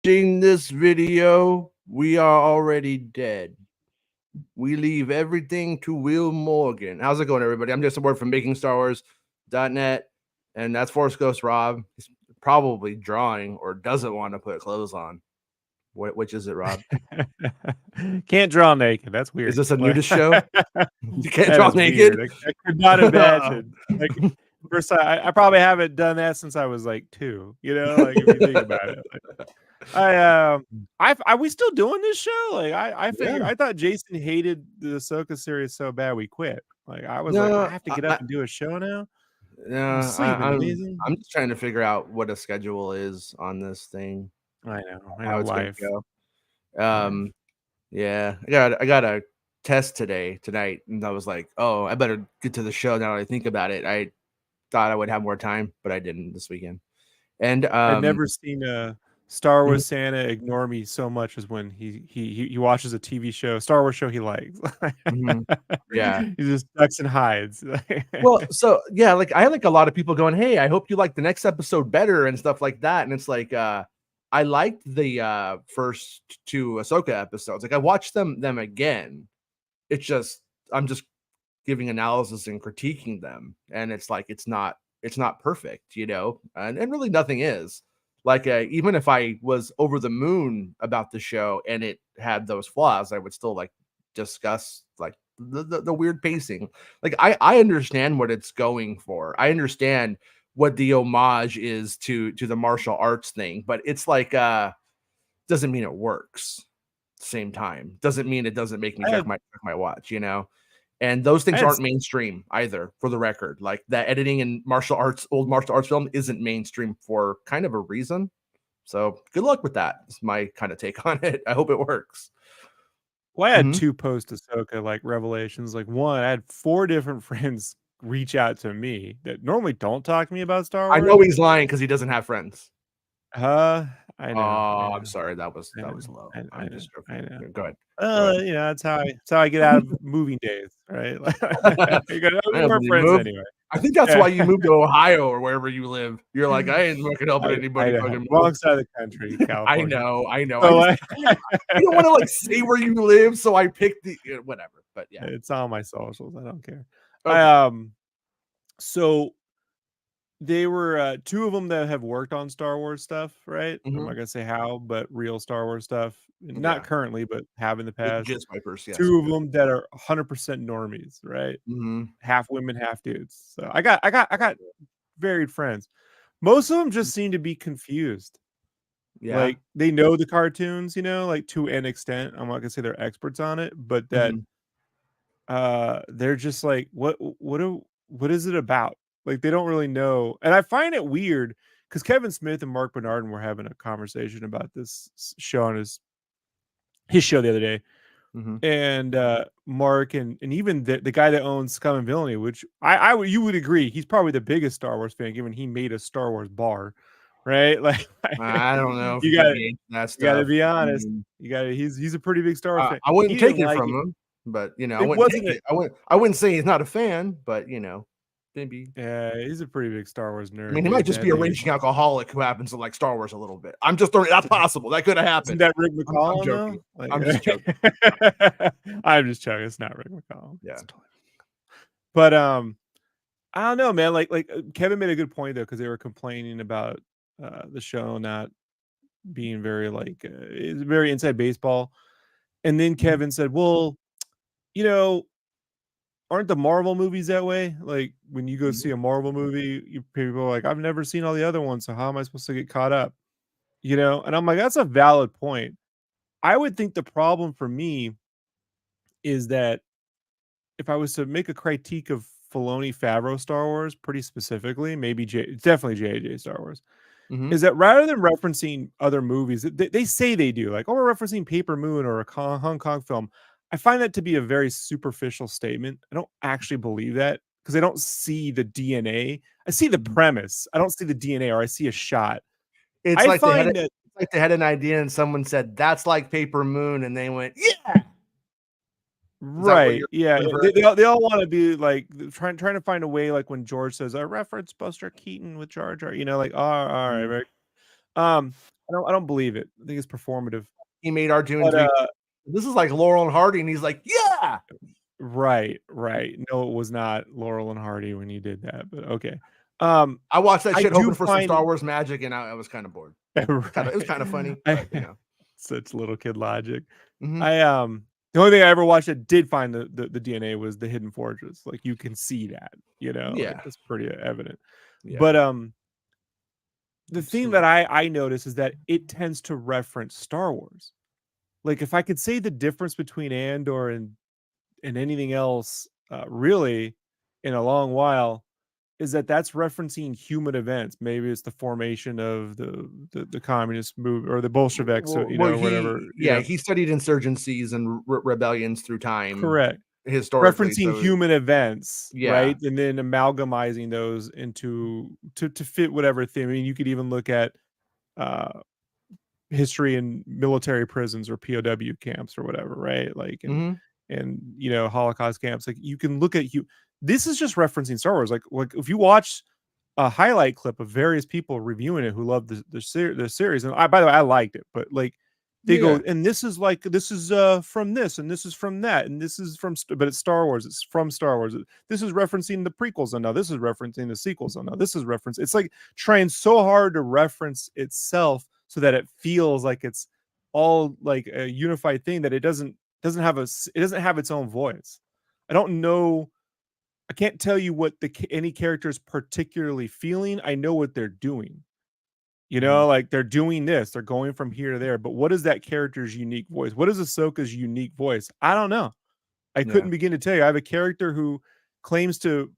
Watching this video, we are already dead. We leave everything to Will Morgan. How's it going, everybody? I'm just a word from MakingStarWars.net, and that's Force Ghost Rob. He's probably drawing or doesn't want to put clothes on. Which is it, Rob? Can't draw naked. That's weird. Is this a nudist show? You can't That draw is naked? weird. I could not imagine. Like, first, I probably haven't done that since I was like 2. You know, like if you think about it. Are we still doing this show? Like, I figured Yeah. I thought Jason hated the Ahsoka series so bad we quit. Like, I was like, No, I have to get up and do a show now. I'm Yeah, sleeping. Amazing. I'm just trying to figure out what a schedule is on this thing, I how know it's gonna life. go. Life. Yeah, I got a test tonight, and I was like, oh, I better get to the show now that I think about it. I thought I would have more time, but I didn't this weekend. And I've never seen a Star Mhm. Wars Santa ignore me so much as when he watches a TV show, Star Wars show he likes. Mhm. Yeah. He just ducks and hides. Well, so yeah, like I had like a lot of people going, "Hey, I hope you like the next episode better" and stuff like that. And it's like, I liked the first 2 Ahsoka episodes. Like I watched them again. It's just I'm just giving analysis and critiquing them, and it's like it's not perfect, you know, and really nothing is. Like even if I was over the moon about the show and it had those flaws, I would still like discuss like the weird pacing. Like I understand what it's going for. I understand what the homage is to the martial arts thing, but it's like doesn't mean it works. Same time doesn't mean it doesn't make me check my watch, you know. And those things aren't mainstream either, for the record. Like that editing in old martial arts film isn't mainstream for kind of a reason. So good luck with that. It's my kind of take on it. I hope it works. Well, I had 2 post Ahsoka like revelations. Like one, I had 4 different friends reach out to me that normally don't talk to me about Star Wars. I know he's lying because he doesn't have friends. I know. I'm sorry. That was low. I'm just joking. I know. Go ahead. You know, that's how I get out of moving days, right? You got more friends anyway. I think that's why you moved to Ohio or wherever you live. You're like, I ain't fucking helping anybody. Wrong side of the country, California. I know. So I don't want to like say where you live, so I picked the whatever. But yeah, it's on my socials. I don't care. Okay. So they were 2 of them that have worked on Star Wars stuff, right? I'm not gonna say how, but real Star Wars stuff. Not currently, but have in the past. Jizz Vipers, yes. 2 of them that are 100% normies, right? Half women, half dudes. So I got varied friends. Most of them just seem to be confused. Yeah. Like they know the cartoons, you know, like to an extent. I'm not gonna say they're experts on it, but that they're just like, what is it about? Like they don't really know. And I find it weird because Kevin Smith and Mark Bernardin were having a conversation about this show on his show the other day. And Mark and even the guy that owns Scum and Villainy, which you would agree he's probably the biggest Star Wars fan, given he made a Star Wars bar, right? Like I don't know. You gotta be honest. He's a pretty big Star Wars fan. I wouldn't take it from him, but you know, I wouldn't say he's not a fan, but you know, maybe. Yeah, he's a pretty big Star Wars nerd. I mean, he might just be a raging alcoholic who happens to like Star Wars a little bit. I'm just throwing that's possible. That could have happened. Isn't that Rick McCallum? I'm joking. I'm just joking. I'm just joking. It's not Rick McCallum. Yeah. But I don't know, man. Like Kevin made a good point though, because they were complaining about the show not being very it's very inside baseball. And then Kevin said, well, you know, aren't the Marvel movies that way? Like when you go see a Marvel movie, people are like, I've never seen all the other ones, so how am I supposed to get caught up? You know, and I'm like, that's a valid point. I would think the problem for me is that if I was to make a critique of Filoni Favreau Star Wars pretty specifically, maybe definitely J.J. Star Wars, is that rather than referencing other movies, they say they do, like, oh, we're referencing Paper Moon or a Hong Kong film. I find that to be a very superficial statement. I don't actually believe that because I don't see the DNA. I see the premise. I don't see the DNA, or I see a shot. It's like they had an idea and someone said, that's like Paper Moon. And they went, yeah. Right. Yeah. They all want to be like trying to find a way, like when George says, I reference Buster Keaton with Jar Jar, you know, like, all right, right. I don't believe it. I think it's performative. He made R2 and But 3. This is like Laurel and Hardy, and he's like, yeah. right. No, it was not Laurel and Hardy when you did that, but okay. I watched that I shit do hoping for some find Star Wars magic, and I was kind of bored. It was kind of funny, but you know. Such little kid logic. Mhm. The only thing I ever watched that did find the DNA was the Hidden Fortress. Like you can see that, like Yeah. that's pretty evident. Yeah. But the thing Absolutely. that I notice is that it tends to reference Star Wars. Like if I could say the difference between Andor and anything else, really, in a long while, is that that's referencing human events. Maybe it's the formation of the communist movement or the Bolsheviks, or, Well, whatever. he studied insurgencies and rebellions through time Correct. historically. Referencing So human events, yeah. right? And then amalgamizing those into to fit whatever theme. I mean, you could even look at uh history in military prisons or POW camps or whatever, right? Like Mhm. and Holocaust camps. Like you can look at you. This is just referencing Star Wars. Like if you watch a highlight clip of various people reviewing it who love the series, and by the way, I liked it, but like they go, Yeah. and this is from this, and this is from that, and this is from, but it's Star Wars. It's from Star Wars. This is referencing the prequels, and now this is referencing the sequels, and now this is reference. It's like trying so hard to reference itself so that it feels like it's all like a unified thing, that it doesn't have its own voice. I don't know. I can't tell you what any character is particularly feeling. I know what they're doing. Mhm. Like they're doing this, they're going from here to there. But what is that character's unique voice? What is Ahsoka's unique voice? I don't know. I Yeah. couldn't begin to tell you. I have a character who claims to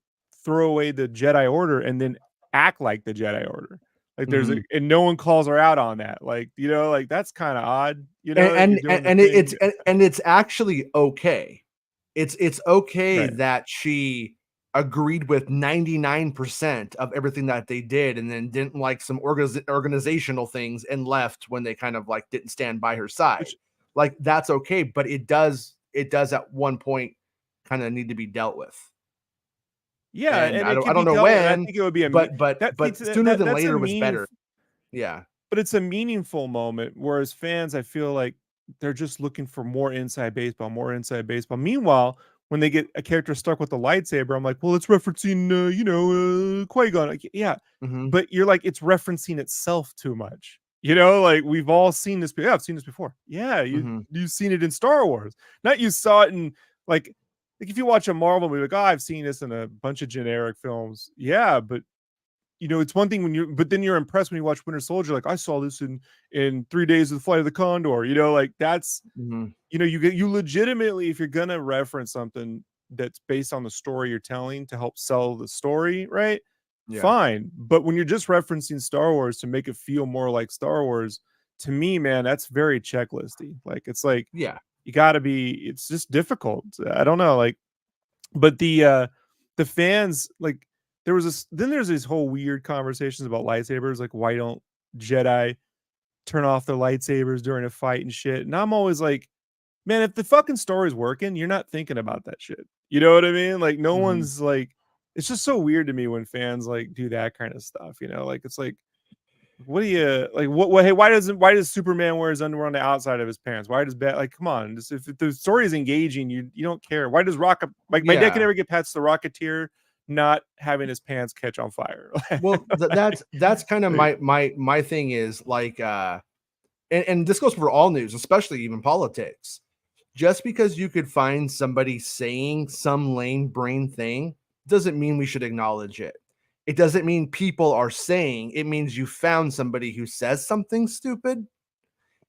throw away the Jedi Order and then act like the Jedi Order. Like Mhm. and no one calls her out on that. Like, like that's kind of odd, that you're doing the And thing. it's actually okay. It's okay Right. that she agreed with 99% of everything that they did, and then didn't like some organizational things and left when they kind of like didn't stand by her side. Which, Like that's okay, but it does at one point kind of need to be dealt with. yeah, And and it I can don't be know dealt with, and I when, think it would be but sooner than that's a later was better. Yeah. but it's a meaningful moment. Whereas fans, I feel like they're just looking for more inside baseball, more inside baseball. Meanwhile, when they get a character stuck with the lightsaber, I'm like, well, it's referencing, Qui-Gon. Like, yeah, Mhm. but you're like, it's referencing itself too much. Like we've all seen this. Yeah, I've seen this before. Yeah, Mhm. you've seen it in Star Wars. Not you saw it in like if you watch a Marvel movie, like, oh, I've seen this in a bunch of generic films. Yeah, but it's one thing but then you're impressed when you watch Winter Soldier. Like, I saw this in 3 days of the Flight of the Condor. Like that's Mhm. you legitimately, if you're gonna reference something that's based on the story you're telling to help sell the story, right? Yeah. Fine. But when you're just referencing Star Wars to make it feel more like Star Wars, to me, man, that's very checklisty. Like it's like Yeah. you gotta be. It's just difficult. I don't know. Like, but the fans, like, then there's these whole weird conversations about lightsabers, like why don't Jedi turn off their lightsabers during a fight and shit. And I'm always like, man, if the fucking story's working, you're not thinking about that shit. You know what I mean? Like no Mhm. one's like, it's just so weird to me when fans like do that kind of stuff. Like it's like, what do you like? What? Hey, why does Superman wear his underwear on the outside of his pants? Why does Bat? Like, come on, if the story is engaging, you don't care. Why does Rocket? Like, my neck can Yeah. never get past the Rocketeer not having his pants catch on fire. Well, that's kind of Like, my thing is like and this goes for all news, especially even politics. Just because you could find somebody saying some lame brain thing doesn't mean we should acknowledge it. It doesn't mean people are saying, it means you found somebody who says something stupid,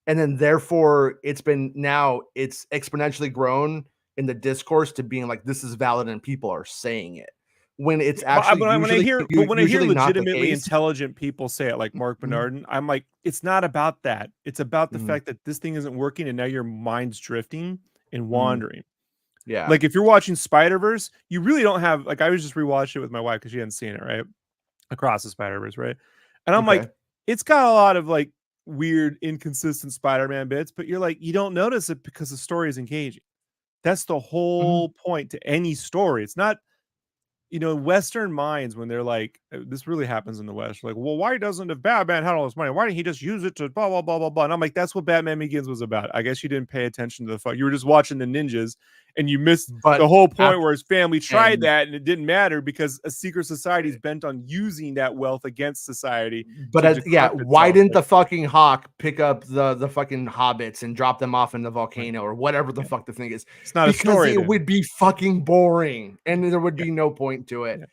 and then therefore it's exponentially grown in the discourse to being like this is valid and people are saying it when it's but actually when I hear usually not the legitimately case. intelligent people say it, like Mark Mhm. Bernardin, I'm like, it's not about that. It's about the Mhm. fact that this thing isn't working, and now your mind's drifting and Mhm. wandering. Yeah. Like if you're watching Spider-Verse, you really don't have, like, I was just rewatching it with my wife because she hadn't seen it, right? Across the Spider-Verse, right? And I'm Okay. like, it's got a lot of like weird, inconsistent Spider-Man bits, but you're like, you don't notice it because the story is engaging. That's the Mhm. whole point to any story. It's not Western minds, when they're like, this really happens in the West, like, well, why doesn't, if Batman had all this money, why didn't he just use it to blah blah blah blah blah? And I'm like, that's what Batman Begins was about. I guess you didn't pay attention to the fuck. You were just watching the ninjas, and you missed But the whole point after, where his family tried and that, and it didn't matter because a secret society is bent on using that wealth against society but to yeah, decrypt why itself. didn't Like, the fucking Hawk pick up the fucking hobbits and drop them off in the right. volcano or whatever the Yeah. fuck the thing is? It's not a Because story it then. would be fucking boring and there would Yeah. be no point to it. Yeah.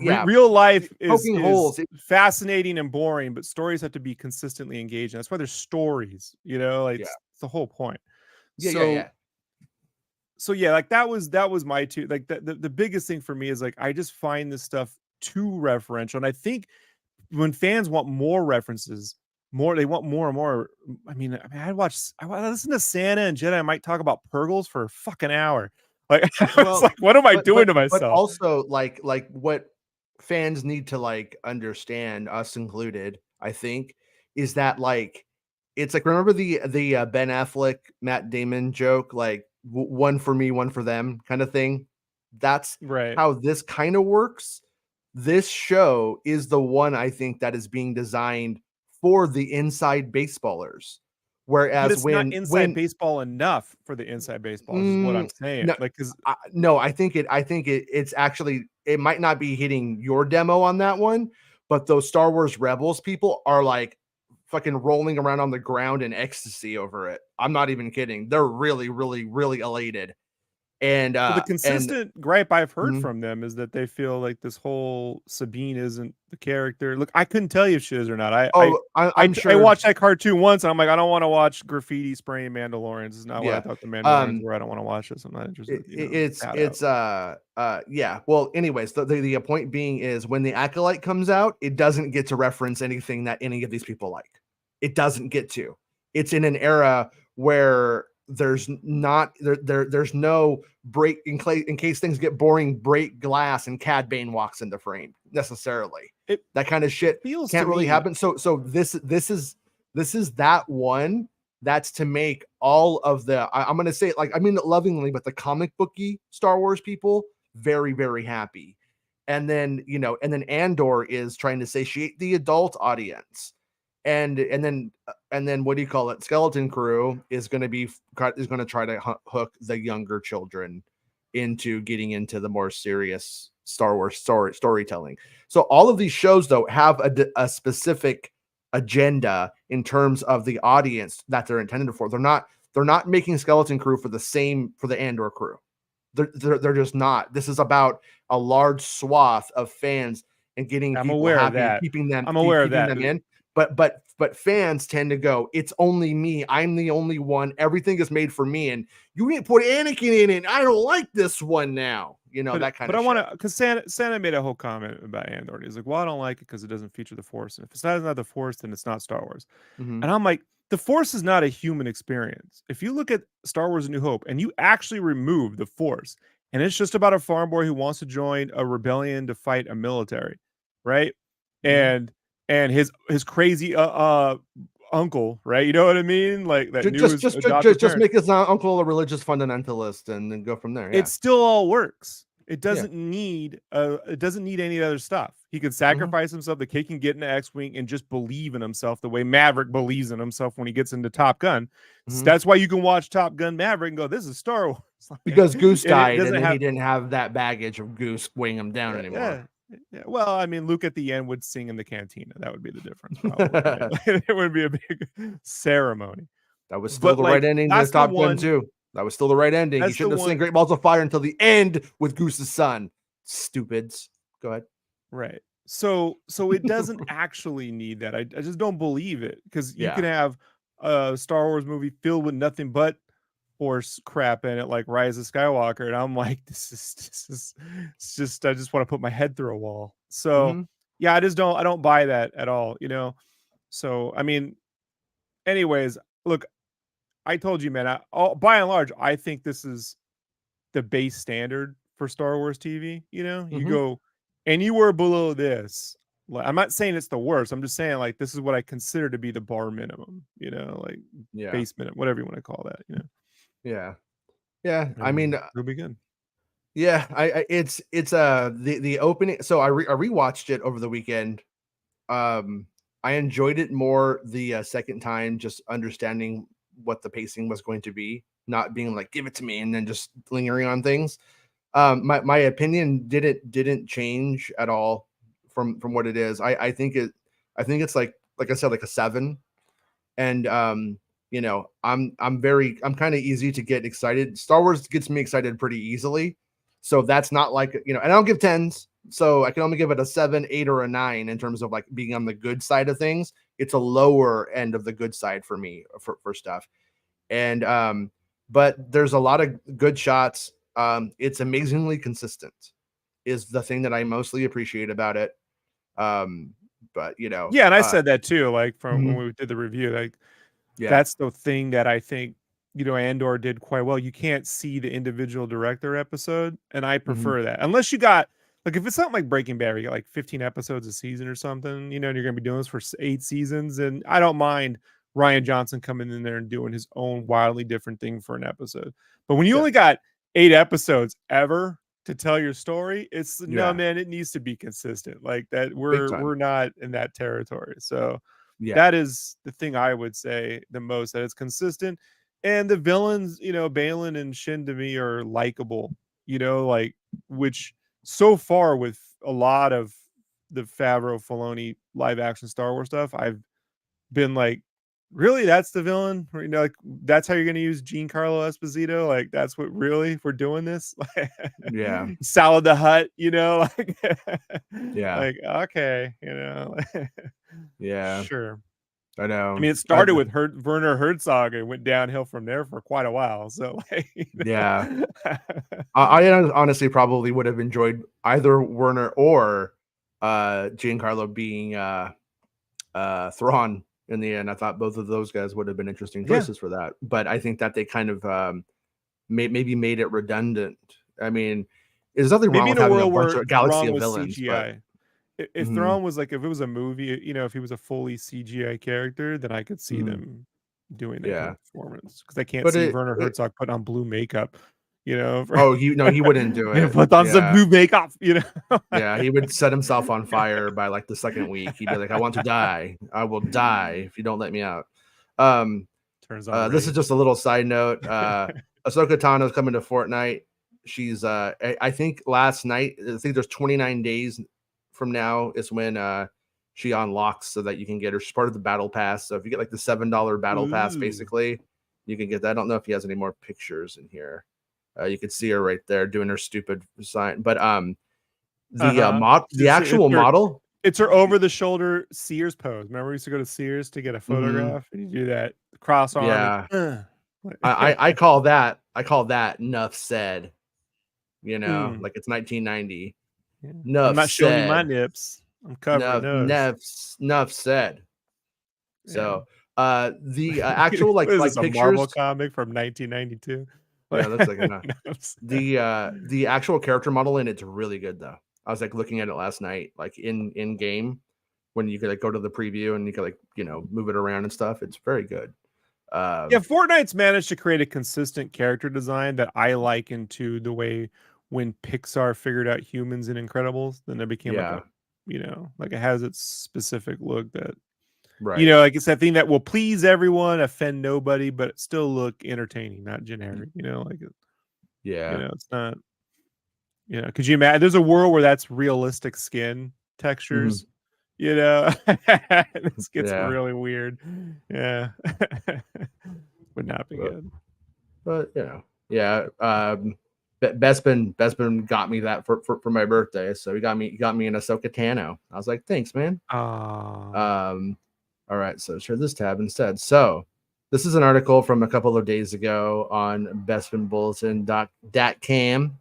Yeah, Real life poking is holes. fascinating and boring, but stories have to be consistently engaging. That's why there's stories, like Yeah, it's the whole point. yeah. So yeah, like that was my two, like the biggest thing for me is like I just find this stuff too referential. And I think when fans want more references, they want more and more. I listen to Santa and Jedi. I might talk about Purgles for a fucking hour. Like, I was Well, like, what am I doing to but myself? also like what fans need to like understand, us included, I think, is that like it's like remember the Ben Affleck Matt Damon joke, like one for me, one for them kind of thing. That's Right. how this kind of works. This show is the one I think that is being designed for the inside baseballers. But Whereas it's not inside when baseball enough for the inside baseball, is what I'm mm, saying. no, Like, because no, I think it's actually it might not be hitting your demo on that one, but those Star Wars Rebels people are like fucking rolling around on the ground in ecstasy over it. I'm not even kidding. They're really, really, really elated. And well, the and consistent gripe I've heard mhm. from them is that they feel like this whole Sabine isn't the character. Look, I couldn't tell you if she is or not. Oh, I'm I sure. watched that cartoon once, and I'm like, I don't want to watch graffiti spraying Mandalorians. It's not what I Yeah. thought the Mandalorians Um, were. I don't want to watch this. I'm not interested. Pat out. it's yeah. Well, anyways, the point being is when the Acolyte comes out, it doesn't get to reference anything that any of these people like. It doesn't get to. It's in an era where there's not there's no break in case things get boring, break glass and Cad Bane walks into frame necessarily. It That kind of shit feels to can't really me happen. So this is that one that's to make all of the I'm gonna say it like I mean it lovingly, but the comic booky Star Wars people very, very happy. And then and then Andor is trying to satiate the adult audience. And then what do you call it? Skeleton Crew is going to try to hook the younger children into getting into the more serious Star Wars storytelling. So all of these shows though have a specific agenda in terms of the audience that they're intended for. They're not making Skeleton Crew for the Andor crew. They're just not. This is about a large swath of fans and getting I'm people aware of happy and that. I'm aware of keeping that. them in. But fans tend to go, it's only me. I'm the only one. Everything is made for me, and you didn't put Anakin in it. I don't like this one now. That kind But of I want shit. to, because Santa made a whole comment about Andor. He's like, well, I don't like it because it doesn't feature the Force. And if it's not the Force, then it's not Star Wars. Mm-hmm. And I'm like, the Force is not a human experience. If you look at Star Wars: A New Hope and you actually remove the Force, and it's just about a farm boy who wants to join a rebellion to fight a military, right? Mm-hmm. And his crazy uncle, right? You know what I mean? Like that knew his adopted Just parents. make his uncle a religious fundamentalist and then go from there. It Yeah. still all works. Yeah. It doesn't need any other stuff. He could Mm-hmm. sacrifice himself. The kid can get into X-Wing and just believe in himself the way Maverick believes in himself when he gets into Top Gun. So Mm-hmm. that's why you can watch Top Gun Maverick and go, this is Star Wars. Like, Because Goose and it died, and doesn't then he have didn't have that baggage of Goose weighing him down yeah. anymore. Yeah. Well, I mean, Luke at the end would sing in the cantina. That would be the difference, probably. Right? It would be a big ceremony. That was still But the right like ending to that's the Top Gun one. 2. That was still the right ending. He That's the shouldn't have seen one. Great Balls of Fire until the end with Goose's son. Stupids. Go ahead. Right. So it doesn't actually need that. I just don't believe it, because you can Yeah. have a Star Wars movie filled with nothing but horse crap in it, like Rise of Skywalker, and I'm like, this is it's just, I just want to put my head through a wall. So Mm-hmm. yeah, I don't buy that at all. So I mean, anyways, look, I told you, man, by and large, I think this is the base standard for Star Wars TV. You Mm-hmm. go anywhere below this. I'm not saying it's the worst. I'm just saying, like, this is what I consider to be the bar minimum, like Yeah. base minimum, whatever you want to call that. Yeah. Yeah. I mean, It'll be good. Yeah, it's the opening. So I rewatched it over the weekend. Um, I enjoyed it more the second time, just understanding what the pacing was going to be, not being like give it to me and then just lingering on things. My opinion didn't change at all from what it is. I think it's like I said, like a 7. And I'm kind of easy to get excited. Star Wars gets me excited pretty easily, so that's not like, and I don't give 10s, so I can only give it a 7, 8, or a 9 in terms of like being on the good side of things. It's a lower end of the good side for me for stuff. And but there's a lot of good shots. It's amazingly consistent is the thing that I mostly appreciate about it. um but Yeah, and I said that too, like from when mhm, we did the review. Like yeah, that's the thing that I think, Andor did quite well. You can't see the individual director episode, and I mhm, prefer that. Unless you got like if it's something like Breaking Bad, where you got like 15 episodes a season or something, and you're gonna be doing this for 8 seasons, and I don't mind Ryan Johnson coming in there and doing his own wildly different thing for an episode. But when you yeah, only got 8 episodes ever to tell your story, it's no, yeah, man, it needs to be consistent. Like that, big we're time. not in that territory. So Yeah. that is the thing I would say the most, that it's consistent. And the villains, Balin and Shin to me are likable, like which so far with a lot of the Favreau Filoni live action Star Wars stuff, I've been like, really, that's the villain? Or, like that's how you're gonna use Giancarlo Esposito? Like that's what really if we're doing this? Yeah. Salad the Hut, like Yeah. like okay, Yeah. sure. I I know. mean, it started with Werner Herzog and went downhill from there for quite a while. So, like, Yeah. I honestly probably would have enjoyed either Werner or Giancarlo being Thrawn in the end. I thought both of those guys would have been interesting yeah, choices for that. But I think that they kind of maybe made it redundant. I mean, there's nothing wrong maybe in with a having a world bunch where of galaxy Thrawn of was villains, but CGI. If mhm, Thrawn was like, if it was a movie, if he was a fully CGI character, then I could see mhm, them doing that kind yeah. of performance because I can't But see Werner Herzog put on blue makeup, for, oh, he wouldn't do and it. put on some Yeah. blue makeup. Yeah, he would set himself on fire by like the second week. He'd be like, "I want to die. I will die if you don't let me out." Um, Turns on this is rage. just a little side note. Ahsoka Tano's coming to Fortnite. She's I think last night. I think there's 29 days from now is when she unlocks so that you can get her. She's part of the battle pass. So if you get like the $7 battle pass, Ooh. basically, you can get that. I don't know if he has any more pictures in here. You can see her right there doing her stupid sign. But Uh-huh. the actual model. It's her over the shoulder Sears pose. Remember we used to go to Sears to get a Mhm, photograph and you do that cross arm and yeah, I call that enough said. mm, Like it's 1990. yeah. I'm Enough not showing you my said. nips. I'm covering those. Enough said. Yeah. So the actual What is this, like a Marvel pictures. comic from 1992? Yeah, looks like enough. No, I'm sad. The actual character model in it's really good though. I was like looking at it last night, like in game when you could like go to the preview and you could like move it around and stuff. It's very good. Yeah, Um, Fortnite's managed to create a consistent character design that I liken to the way when Pixar figured out humans in Incredibles, then there became like yeah, a, like it has its specific look that, right. like it's that thing that will please everyone, offend nobody, but still look entertaining, not generic, like, Yeah. it's not, could you imagine there's a world where that's realistic skin Mhm. textures, this gets Yeah. really weird. Yeah. Would not be But, good. but yeah. Bespin got me that for my birthday, so he got me an Ahsoka Tano. I was like, thanks, man. Ah. Um, all right, so share this tab instead. So this is an article from a couple of days ago on BespinBulletin.cam,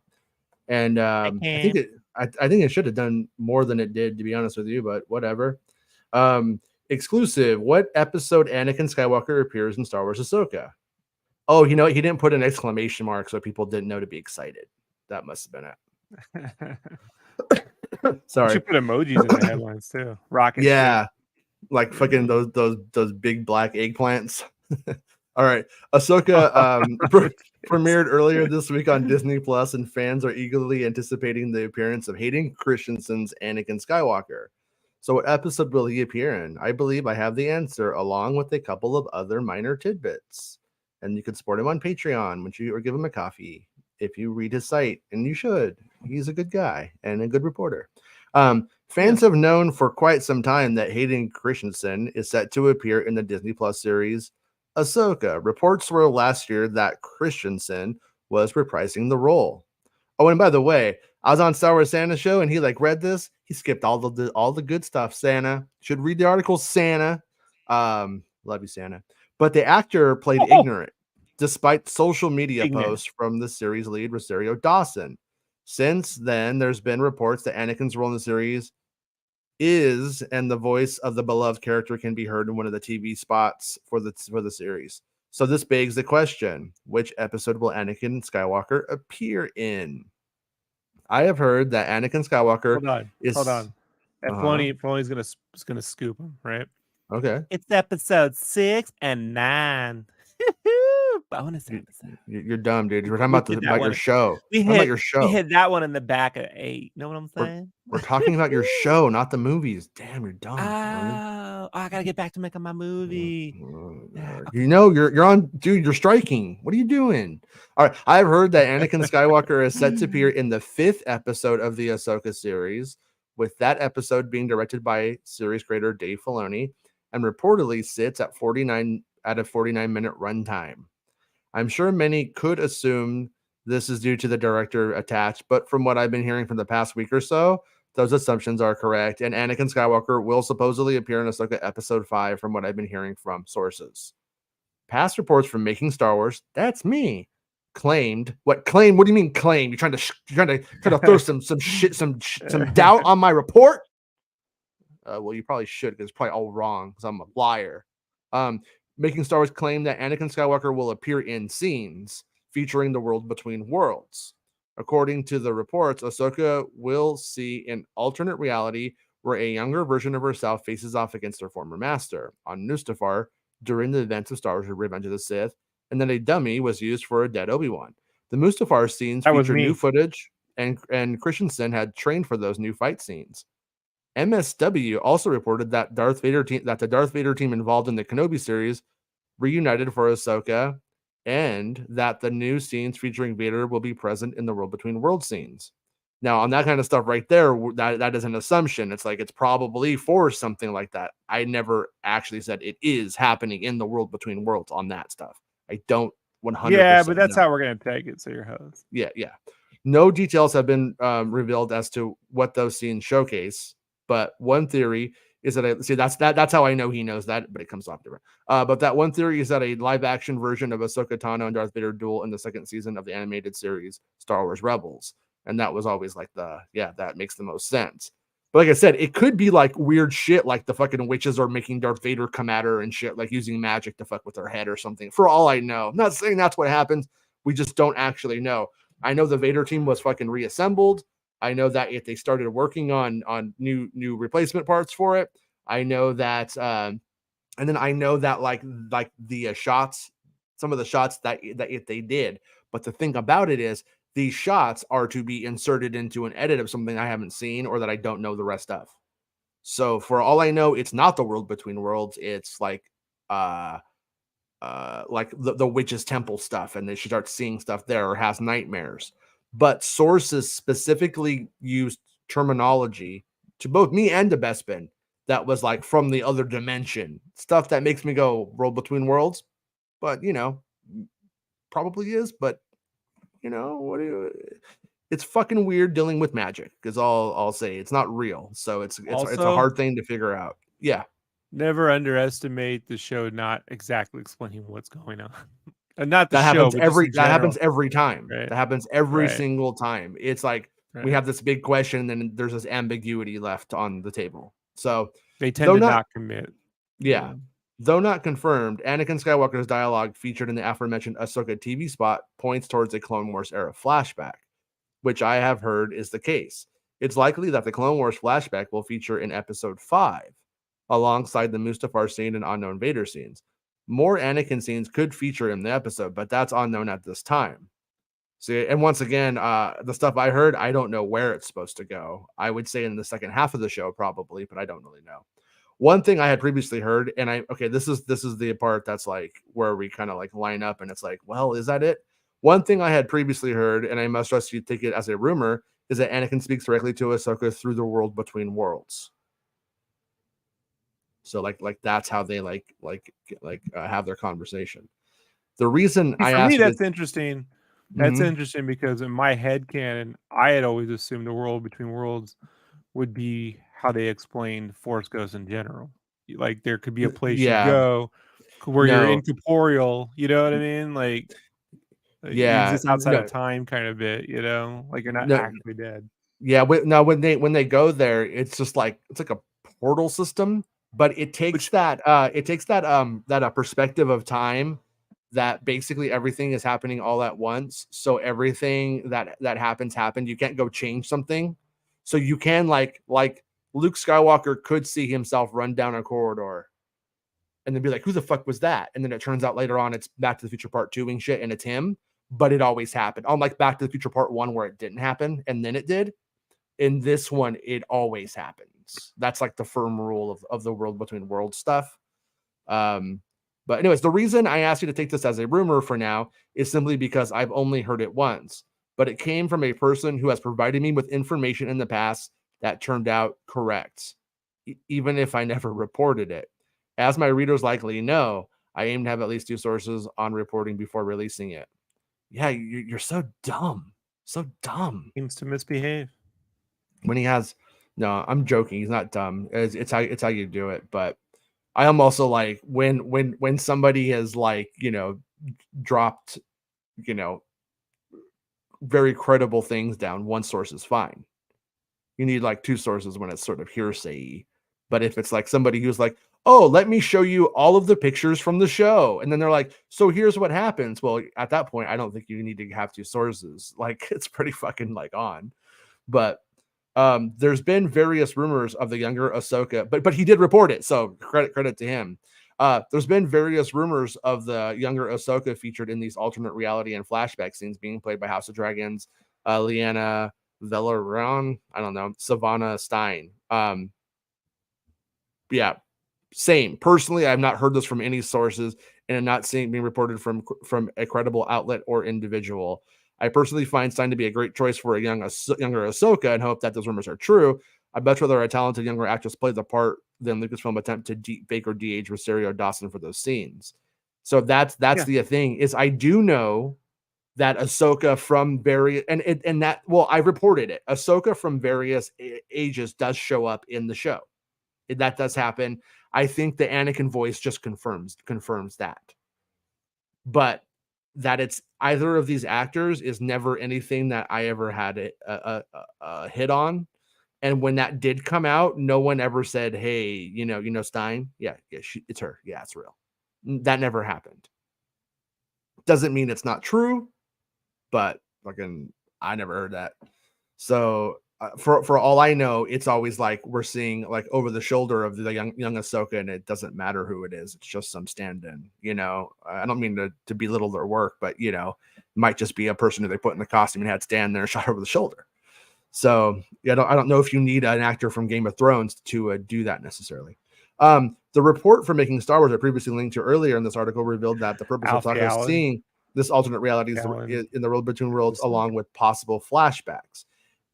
and Okay. I think it should have done more than it did, to be honest with you, but whatever. Exclusive: what episode Anakin Skywalker appears in Star Wars Ahsoka? Oh, he didn't put an exclamation mark, so people didn't know to be excited. That must have been it. You Sorry. should put emojis in the headlines too. Rocket ship. Yeah, like fucking those big black eggplants. All right. Ahsoka premiered earlier this week on Disney Plus, and fans are eagerly anticipating the appearance of Hayden Christensen's Anakin Skywalker. So, what episode will he appear in? I believe I have the answer, along with a couple of other minor tidbits. And you can support him on Patreon or give him a coffee if you read his site, and you should. He's a good guy and a good reporter. Fans have known for quite some time that Hayden Christensen is set to appear in the Disney Plus series Ahsoka. Reports were last year that Christensen was reprising the role. Oh, and by the way, I was on Star Wars Santa show, and he read this. He skipped all the good stuff. Santa should read the article. Santa, love you, Santa. But the actor played ignorant, despite social media posts from the series lead Rosario Dawson. Since then, there's been reports that Anakin's role in the series and the voice of the beloved character can be heard in one of the TV spots for the series. So this begs the question: which episode will Anakin Skywalker appear in? I have heard that Anakin Skywalker hold on. Filoni's gonna scoop him, right? Okay. It's episode 6 and 9. Bonus episode. You're dumb, dude. We're talking about your show. We hit that one in the back of 8. Know what I'm saying? We're talking about your show, not the movies. Damn, you're dumb. Oh, I gotta get back to making my movie. You know, you're on, dude. You're striking. What are you doing? All right, I've heard that Anakin Skywalker is set to appear in the 5th episode of the Ahsoka series, with that episode being directed by series creator Dave Filoni, and reportedly sits at 49-minute runtime. I'm sure many could assume this is due to the director attached, but from what I've been hearing from the past week or so, those assumptions are correct, and Anakin Skywalker will supposedly appear in Ahsoka Episode 5 from what I've been hearing from sources. Past reports from Making Star Wars, that's me, claimed. What do you mean claim? You're trying to throw some doubt on my report? Well, you probably should, because it's probably all wrong, because I'm a liar. Making Star Wars claim that Anakin Skywalker will appear in scenes featuring the world between worlds. According to the reports, Ahsoka will see an alternate reality where a younger version of herself faces off against her former master on Mustafar during the events of Star Wars Revenge of the Sith, and then a dummy was used for a dead Obi-Wan. The Mustafar scenes feature new footage, and Christensen had trained for those new fight scenes. MSW also reported that the Darth Vader team involved in the Kenobi series reunited for Ahsoka, and that the new scenes featuring Vader will be present in the World Between Worlds scenes. Now, on that kind of stuff right there, that is an assumption. It's it's probably for something like that. I never actually said it is happening in the World Between Worlds on that stuff. I don't 100%. Yeah, but that's how we're going to take it. So your host. Yeah. No details have been revealed as to what those scenes showcase, but one theory is that that's how I know he knows that, but it comes off different. But that one theory is that a live action version of Ahsoka Tano and Darth Vader duel in the 2nd season of the animated series Star Wars Rebels, and that was always that makes the most sense. But like I said, it could be weird shit, like the fucking witches are making Darth Vader come at her and shit, using magic to fuck with her head or something. For all I know, I'm not saying that's what happens. We just don't actually know. I know the Vader team was fucking reassembled. I know that if they started working on new replacement parts for it, I know that, and then I know that the shots, some of the shots that if they did, but the thing about it is these shots are to be inserted into an edit of something I haven't seen or that I don't know the rest of. So for all I know, it's not the World Between Worlds. It's the witch's temple stuff, and they should start seeing stuff there, or has nightmares. But sources specifically used terminology to both me and to Bespin that was from the other dimension, stuff that makes me go World Between Worlds, but probably is. But it's fucking weird dealing with magic, because I'll say it's not real, so it's a hard thing to figure out. Yeah. Never underestimate the show not exactly explaining what's going on. And not the that show, happens every time. Right. That happens every single time. It's we have this big question, and then there's this ambiguity left on the table. So they tend to not commit. Yeah. Though not confirmed, Anakin Skywalker's dialogue featured in the aforementioned Ahsoka TV spot points towards a Clone Wars era flashback, which I have heard is the case. It's likely that the Clone Wars flashback will feature in Episode 5, alongside the Mustafar scene and Unknown Vader scenes. more Anakin scenes could feature in the episode, but that's unknown at this time. See, and once again, the stuff I heard, I don't know where it's supposed to go. I would say in the second half of the show, probably, but I don't really know. One thing I had previously heard, and this is the part that's like where we kind of like line up, and it's like, well, is that it? One thing I had previously heard, and I must trust you take it as a rumor, is that Anakin speaks directly to Ahsoka through the world between worlds. So like that's how they have their conversation. The reason See, I for me, asked you that's interesting. That's Mhm. interesting because in my head canon, I had always assumed the world between worlds would be how they explained Force Ghosts in general. Like there could be a place you Yeah, go where you're no, incorporeal. You know what I mean? Like you yeah, exist outside of time, kind of bit. You know, like you're not no, actually dead. yeah. Now when they go there, it's just like it's like a portal system, but it takes Which that perspective of time that basically everything is happening all at once. So everything that happened. You can't go change something. So you can like Luke Skywalker could see himself run down a corridor and then be like, who the fuck was that? And then it turns out later on it's Back to the Future Part 2 and shit, and it's him, but it always happened. Unlike Back to the Future Part 1, where it didn't happen, and then it did. In this one, it always happens. That's like the firm rule of the world between worlds stuff. But anyways, the reason I asked you to take this as a rumor for now is simply because I've only heard it once, but it came from a person who has provided me with information in the past that turned out correct, even if I never reported it. As my readers likely know, I aim to have at least 2 sources on reporting before releasing it. Yeah, you're so dumb. So dumb. seems to misbehave. When he has no, I'm joking. He's not dumb. It's how you do it. But I am also like when somebody has like, dropped, you know, very credible things down, one source is fine. You need like 2 sources when it's sort of hearsay. But if it's like somebody who's like, oh, let me show you all of the pictures from the show. And then they're like, so here's what happens. Well, at that point, I don't think you need to have 2 sources. Like it's pretty fucking like on. But there's been various rumors of the younger Ahsoka, but he did report it, so credit to him. There's been various rumors of the younger Ahsoka featured in these alternate reality and flashback scenes being played by House of Dragons, Lyanna Velaron, I don't know, Savannah Stein. Yeah, same. Personally, I've not heard this from any sources, and I'm not seeing it being reported from a credible outlet or individual. I personally find Stein to be a great choice for a younger Ahsoka and hope that those rumors are true. I bet rather a talented younger actress played the part than Lucasfilm attempt to fake or de-age Rosario Dawson for those scenes. So that's Yeah. the thing is I do know that Ahsoka from various and that well I've reported it. Ahsoka from various ages does show up in the show. That does happen. I think the Anakin voice just confirms that. But that it's either of these actors is never anything that I ever had a hit on. And when that did come out, no one ever said, "Hey, Stein, yeah, it's her, yeah, it's real." That never happened. Doesn't mean it's not true, but fucking, I never heard that. So for all I know, it's always like we're seeing like over the shoulder of the young Ahsoka, and it doesn't matter who it is. It's just some stand-in. I don't mean to belittle their work, but it might just be a person who they put in the costume and had stand there and shot over the shoulder. So yeah, I don't know if you need an actor from Game of Thrones to do that necessarily. The report for Making Star Wars I previously linked to earlier in this article revealed that the purpose of Alfie Taco Allen. seeing this alternate reality in the world between worlds, along with possible flashbacks,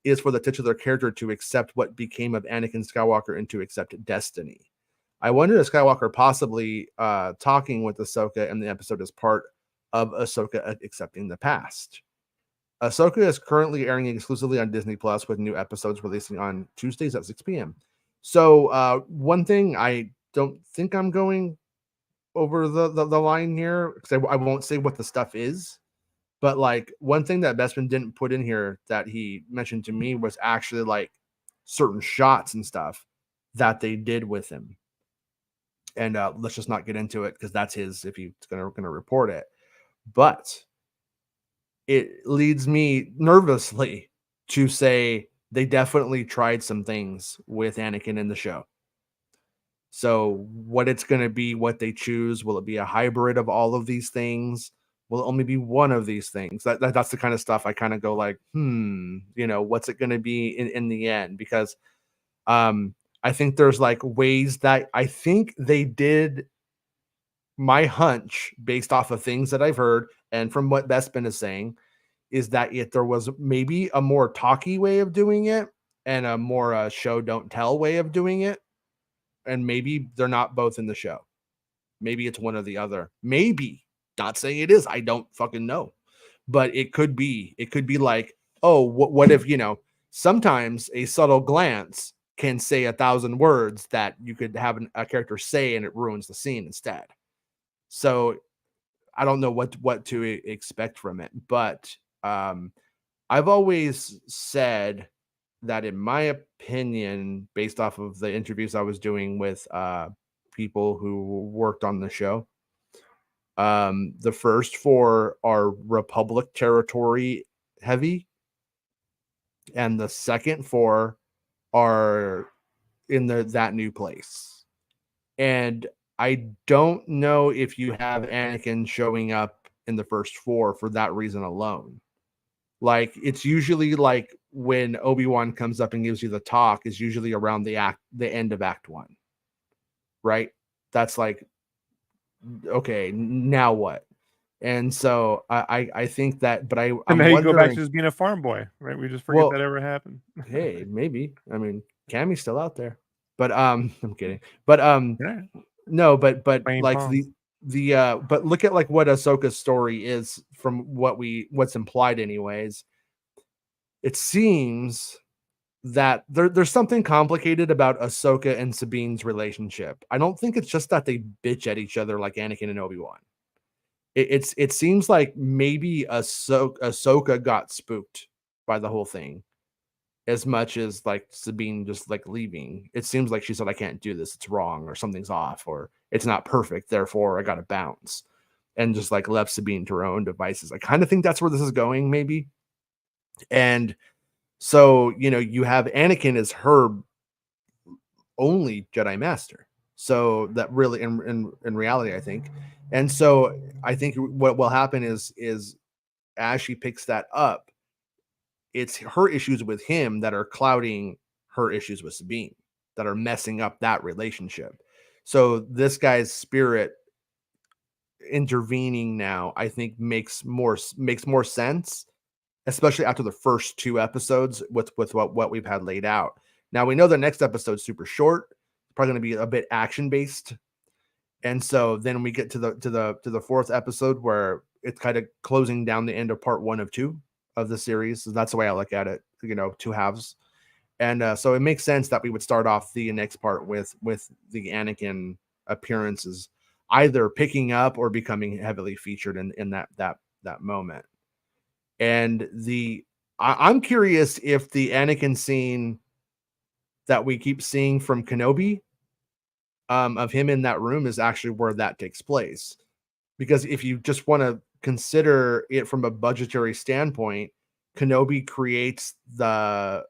is for the titular character to accept what became of Anakin Skywalker and to accept destiny. I wonder if Skywalker possibly talking with Ahsoka in the episode is part of Ahsoka accepting the past. Ahsoka is currently airing exclusively on Disney Plus with new episodes releasing on Tuesdays at 6 p.m. So one thing I don't think I'm going over the line here, because I won't say what the stuff is, but like one thing that Bestman didn't put in here that he mentioned to me was actually like certain shots and stuff that they did with him. And let's just not get into it because that's his if he's gonna report it. But it leads me nervously to say they definitely tried some things with Anakin in the show. So what it's going to be, what they choose, will it be a hybrid of all of these things? Will it only be one of these things? That's the kind of stuff I kind of go like, what's it going to be in the end? Because I think there's like ways that I think they did. My hunch, based off of things that I've heard and from what Bespin is saying, is that if there was maybe a more talky way of doing it and a more show don't tell way of doing it, and maybe they're not both in the show. Maybe it's one or the other. Maybe. Not saying it is. I don't fucking know. But it could be. It could be like, oh, what if, sometimes a subtle glance can say 1,000 words that you could have a character say and it ruins the scene instead. So I don't know what to expect from it. But I've always said that, in my opinion, based off of the interviews I was doing with people who worked on the show, the first 4 are Republic territory heavy, and the second 4 are in that new place. And I don't know if you have Anakin showing up in the first 4 for that reason alone. Like, it's usually like when Obi-Wan comes up and gives you the talk is usually around the end of Act 1, right? That's like, okay, now what? And so I think that, but And I'm now you go back to wondering. just being a farm boy, right? We just forget that Well, ever happened. hey, maybe. I mean, Cammy's still out there, but I'm kidding. But Yeah, no, but playing like Pong. but look at like what Ahsoka's story is from what's implied anyways. It seems that there's something complicated about Ahsoka and Sabine's relationship. I don't think it's just that they bitch at each other like Anakin and Obi-Wan. It seems like maybe Ahsoka got spooked by the whole thing as much as like Sabine just like leaving. It seems like she said, I can't do this. It's wrong, or something's off, or it's not perfect. Therefore, I got to bounce, and just like left Sabine to her own devices. I kind of think that's where this is going, maybe. And so, you have Anakin as her only Jedi Master. So that really, in reality, I think. And so I think what will happen is as she picks that up, it's her issues with him that are clouding her issues with Sabine, that are messing up that relationship. So this guy's spirit intervening now, I think makes more sense, especially after the first 2 episodes with what we've had laid out. Now we know the next episode's super short, probably going to be a bit action based, and so then we get to the 4th episode where it's kind of closing down the end of part 1 of 2 of the series. So that's the way I look at it. 2 halves, and so it makes sense that we would start off the next part with the Anakin appearances either picking up or becoming heavily featured in that moment. And I'm curious if the Anakin scene that we keep seeing from Kenobi, of him in that room, is actually where that takes place. Because if you just want to consider it from a budgetary standpoint, Kenobi creates the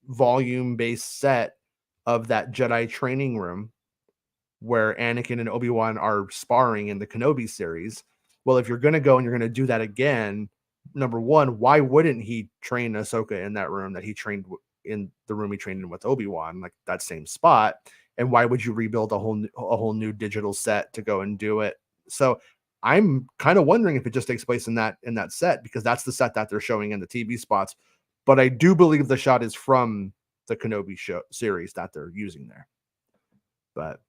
volume-based set of that Jedi training room where Anakin and Obi-Wan are sparring in the Kenobi series. Well, if you're going to go and you're going to do that again, number one, why wouldn't he train Ahsoka in that room that he trained in the room he trained in with Obi-Wan, like that same spot? And why would you rebuild a whole new digital set to go and do it? So I'm kind of wondering if it just takes place in that set, because that's the set that they're showing in the TV spots. But I do believe the shot is from the Kenobi show series that they're using there. But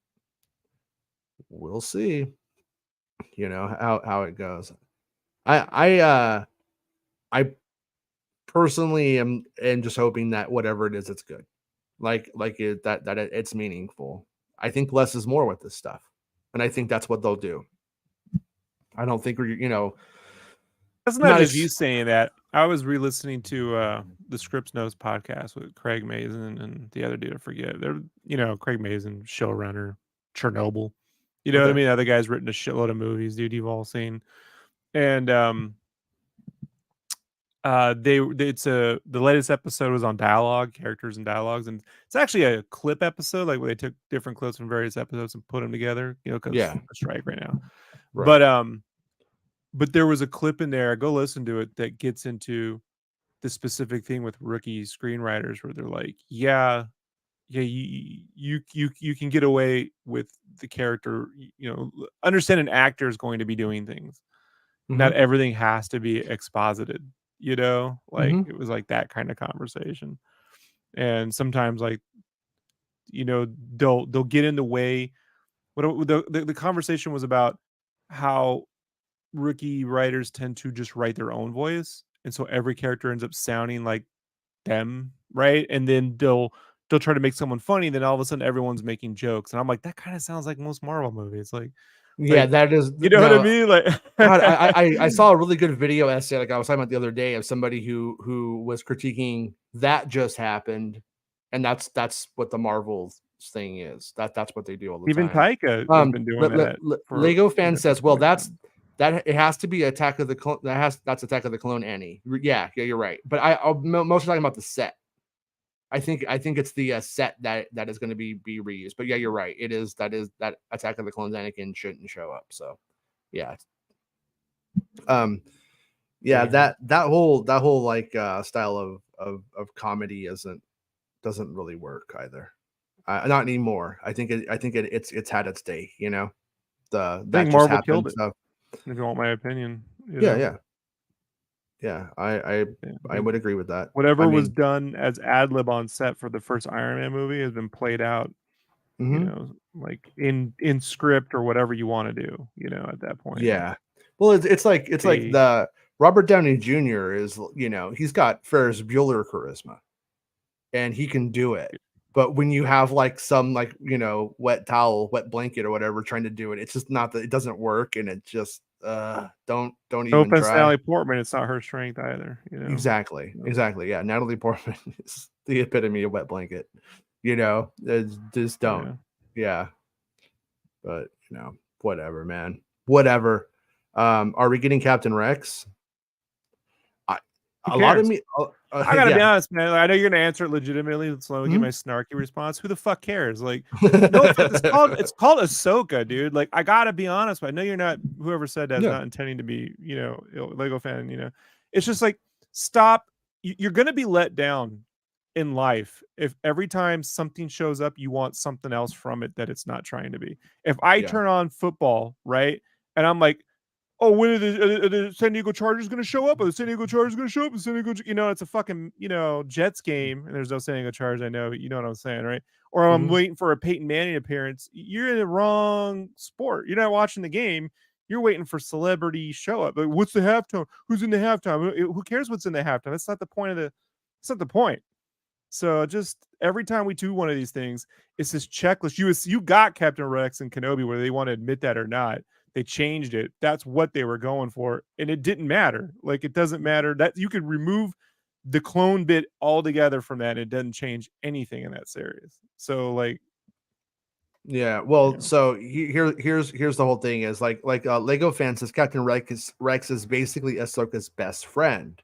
we'll see, how it goes. I personally am just hoping that whatever it is, it's good. It's meaningful. I think less is more with this stuff, and I think that's what they'll do. I don't think we're That's not just you saying that. I was re-listening to the Scripts Notes podcast with Craig Mazin and the other dude, I forget. They're Craig Mazin, showrunner, Chernobyl. You know what I mean? Other guy's written a shitload of movies, dude, you've all seen. And The latest episode was on dialogue, characters and dialogues, and it's actually a clip episode, like where they took different clips from various episodes and put them together, because Yeah. a strike right now. Right. But there was a clip in there, go listen to it, that gets into the specific thing with rookie screenwriters where they're like, yeah, you can get away with the character, understand an actor is going to be doing things. Not everything has to be exposited, like it was like that kind of conversation. And sometimes, like, they'll get in the way. What the conversation was about, how rookie writers tend to just write their own voice, and so every character ends up sounding like them, right? And then they'll try to make someone funny, then all of a sudden everyone's making jokes, and I'm like, that kind of sounds like most Marvel movies, Yeah, that is you know what I mean? Like, God, I saw a really good video essay, like I was talking about the other day, of somebody who was critiquing that just happened, and that's what the Marvel thing is. That's what they do all the even time. Taika has been doing that for Lego fan says, well, different that it has to be Attack of the Clone. That's Attack of the Clone Annie. Yeah, you're right. But I'm mostly talking about the set. I think it's the set that is going to be reused. But yeah, you're right. That Attack of the Clones Anakin shouldn't show up. So yeah. Yeah, that whole like style of comedy doesn't really work either. Not anymore. I think it's had its day, I that think just Marvel happened killed it, stuff. if you want my opinion. Yeah. I think would agree with that. Whatever was done as ad lib on set for the first Iron Man movie has been played out, like in script or whatever you want to do, at that point. Yeah. Well, it's like the Robert Downey Jr. is, he's got Ferris Bueller charisma, and he can do it. But when you have like some wet towel, wet blanket or whatever trying to do it, it's just not that it doesn't work, and it just don't even try. Natalie Portman, it's not her strength either. Exactly. Yeah, Natalie Portman is the epitome of wet blanket. Just don't. Yeah. But whatever, man. Whatever. Are we getting Captain Rex? A lot of me. I gotta be honest, man. I know you're gonna answer it legitimately. So let me get my snarky response. Who the fuck cares? Like, no, it's called Ahsoka, dude. Like, I gotta be honest. I know you're not. Whoever said that's not intending to be, Lego fan. It's just like, stop. You're gonna be let down in life if every time something shows up, you want something else from it that it's not trying to be. If I turn on football, right, and I'm like, oh, when are the San Diego Chargers going to show up? Are the San Diego Chargers going to show up? It's a fucking, Jets game, and there's no San Diego Chargers, I know, but you know what I'm saying, right? Or I'm waiting for a Peyton Manning appearance. You're in the wrong sport. You're not watching the game. You're waiting for celebrity show up. Like, what's the halftime? Who's in the halftime? Who cares what's in the halftime? That's not the point that's not the point. So just every time we do one of these things, it's this checklist. You got Captain Rex and Kenobi, whether they want to admit that or not. They changed it. That's what they were going for. And it didn't matter. Like, it doesn't matter that you could remove the clone bit altogether from that. And it doesn't change anything in that series. So like, yeah, well, so here's the whole thing is like Lego fan says Captain Rex is basically Ahsoka's best friend.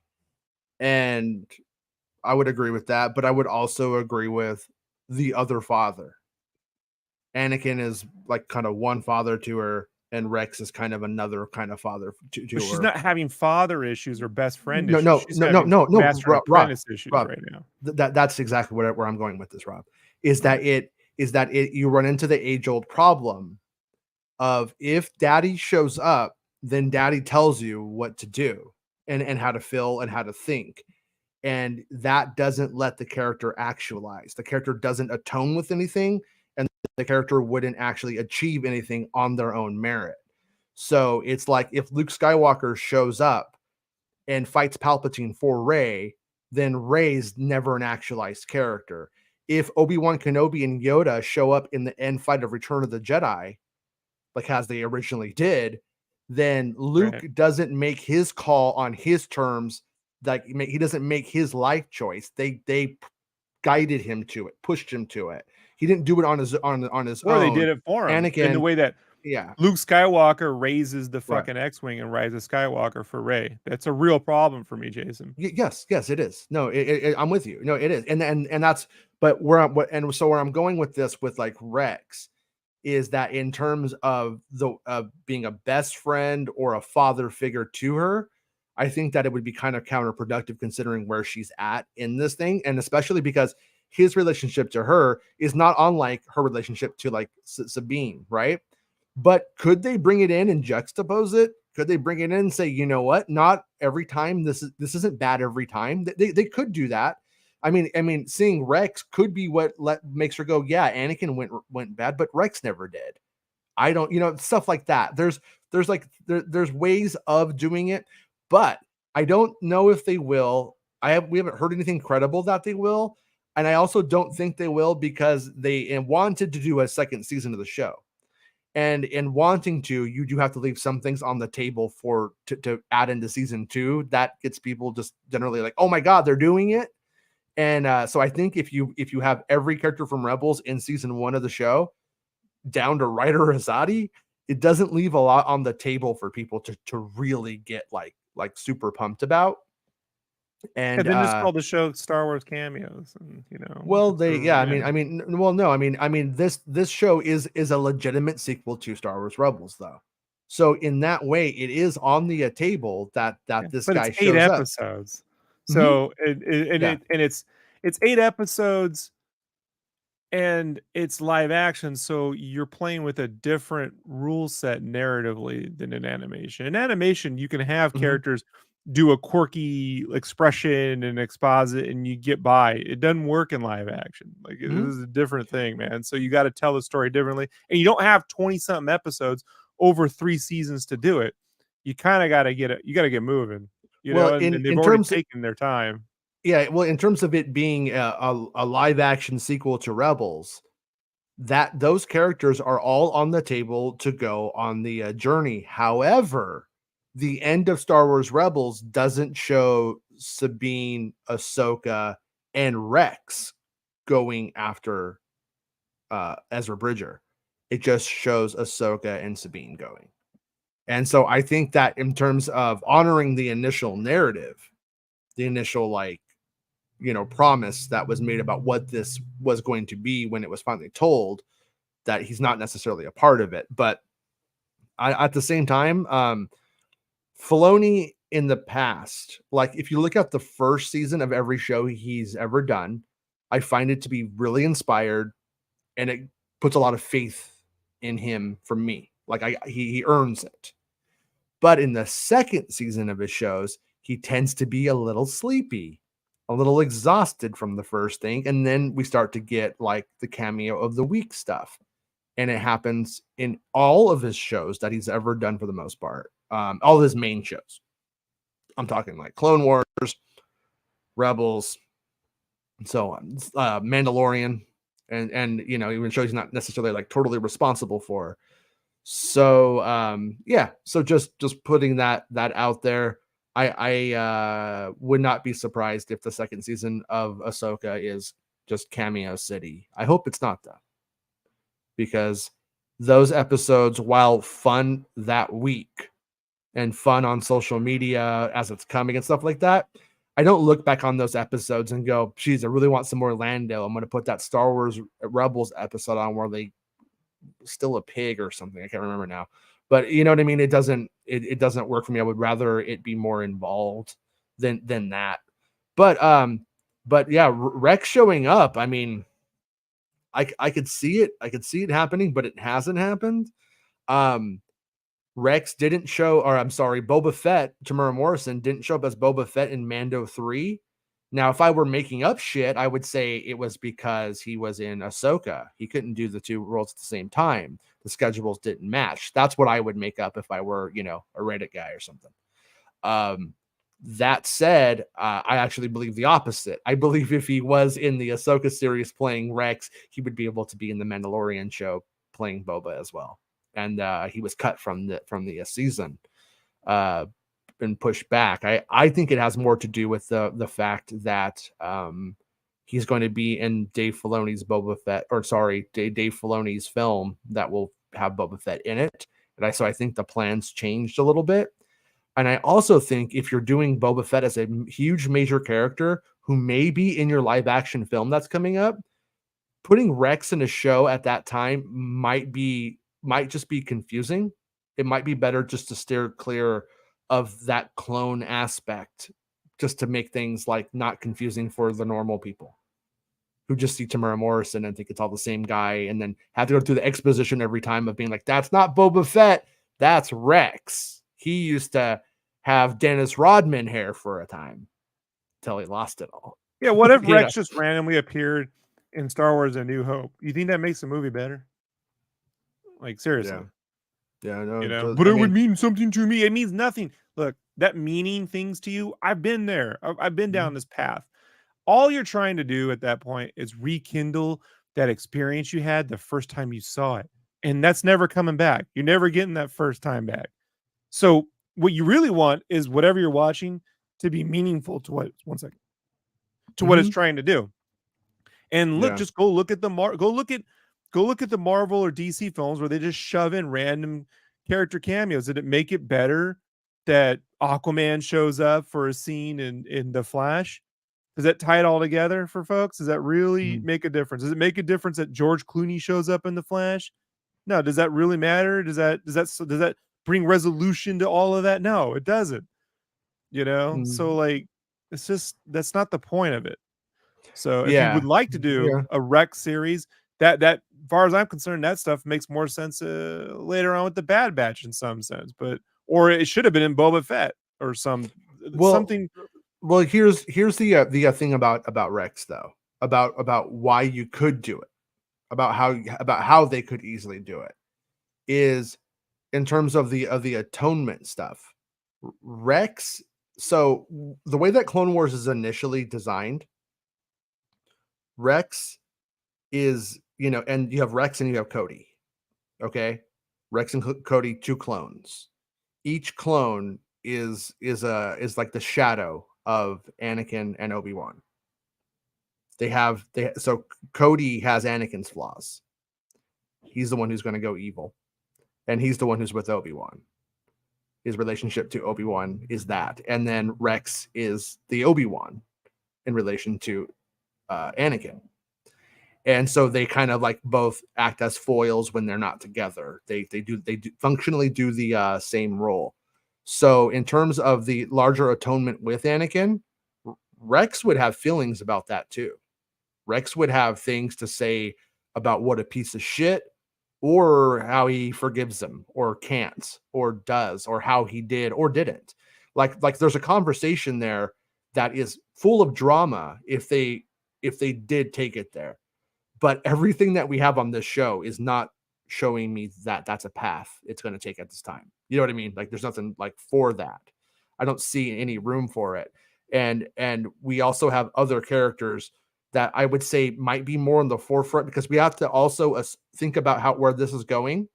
And I would agree with that, but I would also agree with the other father. Anakin is like kind of one father to her, and Rex is kind of another kind of father to her. She's not having father issues or best friend issues. No, master apprentice issues right now. That's exactly where I'm going with this, Rob. That you run into the age-old problem of, if daddy shows up, then daddy tells you what to do and how to feel and how to think. And that doesn't let the character actualize. The character doesn't atone with anything, and the character wouldn't actually achieve anything on their own merit. So it's like, if Luke Skywalker shows up and fights Palpatine for Rey, then Rey's never an actualized character. If Obi-Wan Kenobi and Yoda show up in the end fight of Return of the Jedi, like as they originally did, then Luke doesn't make his call on his terms. Like, he doesn't make his life choice. They guided him to it, pushed him to it. He didn't do it on his own. Or they did it for him. Anakin, in the way that Yeah. Luke Skywalker raises the Right. fucking X-wing and rises Skywalker for Rey. That's a real problem for me, Jason. Yes, it is. No, I'm with you. No, it is, and that's. But where I'm going with this, with like Rex, is that in terms of being a best friend or a father figure to her, I think that it would be kind of counterproductive considering where she's at in this thing, and especially because his relationship to her is not unlike her relationship to like Sabine, right? But could they bring it in and juxtapose it? Could they bring it in and say, you know what? Not every time. This isn't bad every time. They could do that. I mean, seeing Rex could be what makes her go, yeah, Anakin went bad, but Rex never did. I don't, stuff like that. There's ways of doing it, but I don't know if they will. We haven't heard anything credible that they will, and I also don't think they will because they wanted to do a second season of the show. And in wanting to, you do have to leave some things on the table to add into season 2. That gets people just generally like, oh my God, they're doing it. And so I think if you have every character from Rebels in season 1 of the show down to Ryder Azadi, it doesn't leave a lot on the table for people to really get like super pumped about. And then just call the show Star Wars cameos, and well, no, this show is a legitimate sequel to Star Wars Rebels, though. So in that way, it is on the table that this guy it's 8 shows up. episodes. So it's 8 episodes, and it's live action, so you're playing with a different rule set narratively than in animation. In animation, you can have characters do a quirky expression and exposit, and you get by. It doesn't work in live action. Like this is a different thing, man. So you got to tell the story differently, and you don't have 20-something episodes over 3 seasons to do it. You kind of got to get it. You got to get moving. And they've already taken their time. Yeah, well, in terms of it being a live action sequel to Rebels, that those characters are all on the table to go on the journey. However, the end of Star Wars Rebels doesn't show Sabine, Ahsoka, and Rex going after Ezra Bridger. It just shows Ahsoka and Sabine going. And so I think that in terms of honoring the initial narrative, the initial promise that was made about what this was going to be when it was finally told, that he's not necessarily a part of it. But at the same time, Filoni in the past, like if you look at the first season of every show he's ever done, I find it to be really inspired, and it puts a lot of faith in him from me. Like he earns it. But in the second season of his shows, he tends to be a little sleepy, a little exhausted from the first thing. And then we start to get like the cameo of the week stuff. And it happens in all of his shows that he's ever done for the most part. All of his main shows. I'm talking like Clone Wars, Rebels, and so on. Mandalorian, and even shows he's not necessarily like totally responsible for. So so just putting that out there. I would not be surprised if the second season of Ahsoka is just cameo city. I hope it's not, though, because those episodes, while fun that week and fun on social media as it's coming and stuff like that, I don't look back on those episodes and go, geez, I really want some more Lando. I'm going to put that Star Wars Rebels episode on where they still a pig or something. I can't remember now, but you know what I mean? It doesn't work for me. I would rather it be more involved than that. But yeah, Rex showing up. I mean, I could see it. I could see it happening, but it hasn't happened. Rex didn't show, or I'm sorry, Boba Fett, Tamara Morrison didn't show up as Boba Fett in Mando 3. Now, if I were making up shit, I would say it was because he was in Ahsoka. He couldn't do the two roles at the same time. The schedules didn't match. That's what I would make up if I were, a Reddit guy or something. That said, I actually believe the opposite. I believe if he was in the Ahsoka series playing Rex, he would be able to be in the Mandalorian show playing Boba as well. And he was cut from the season. Been pushed back. I think it has more to do with the fact that he's going to be in Dave Filoni's Dave Filoni's film that will have Boba Fett in it. And so I think the plans changed a little bit. And I also think if you're doing Boba Fett as a huge major character who may be in your live action film that's coming up, putting Rex in a show at that time might just be confusing. It might be better just to steer clear of that clone aspect, just to make things like not confusing for the normal people who just see Tamara Morrison and think it's all the same guy, and then have to go through the exposition every time of being like, that's not Boba Fett, that's Rex. He used to have Dennis Rodman hair for a time till he lost it all. Yeah, what if You Rex know? just randomly appeared in Star Wars A New Hope? You think that makes the movie better? Like, seriously. Yeah, no, You know, but it would mean something to me. It means nothing. Look, that meaning things to you, I've been there. I've been down this path. All you're trying to do at that point is rekindle that experience you had the first time you saw it. And that's never coming back. You're never getting that first time back. So what you really want is whatever you're watching to be meaningful to what what it's trying to do. And look, just go look at the Marvel or DC films where they just shove in random character cameos. Did it make it better that Aquaman shows up for a scene in The Flash? Does that tie it all together for folks? Does that really make a difference? Does it make a difference that George Clooney shows up in The Flash? No. Does that really matter? Does that bring resolution to all of that? No, it doesn't. You know? So like, it's just, that's not the point of it. So if you would like to do a Rex series, that far as I'm concerned, that stuff makes more sense later on with the Bad Batch in some sense, or it should have been in Boba Fett or something. Well, here's the thing about Rex though, about why you could do it, about how they could easily do it, is in terms of the atonement stuff. Rex. So the way that Clone Wars is initially designed, Rex is, and you have Rex and you have Cody. Okay, Rex and Cody, two clones. Each clone is like the shadow of Anakin and Obi-Wan. So Cody has Anakin's flaws. He's the one who's going to go evil, and he's the one who's with Obi-Wan. His relationship to Obi-Wan is that, and then Rex is the Obi-Wan in relation to Anakin. And so they kind of like both act as foils when they're not together. They do functionally do the same role. So in terms of the larger atonement with Anakin, Rex would have feelings about that too. Rex would have things to say about what a piece of shit, or how he forgives him, or can't, or does, or how he did or didn't. Like there's a conversation there that is full of drama if they did take it there. But everything that we have on this show is not showing me that that's a path it's going to take at this time. You know what I mean? Like there's nothing like for that. I don't see any room for it. And we also have other characters that I would say might be more in the forefront, because we have to also think about where this is going.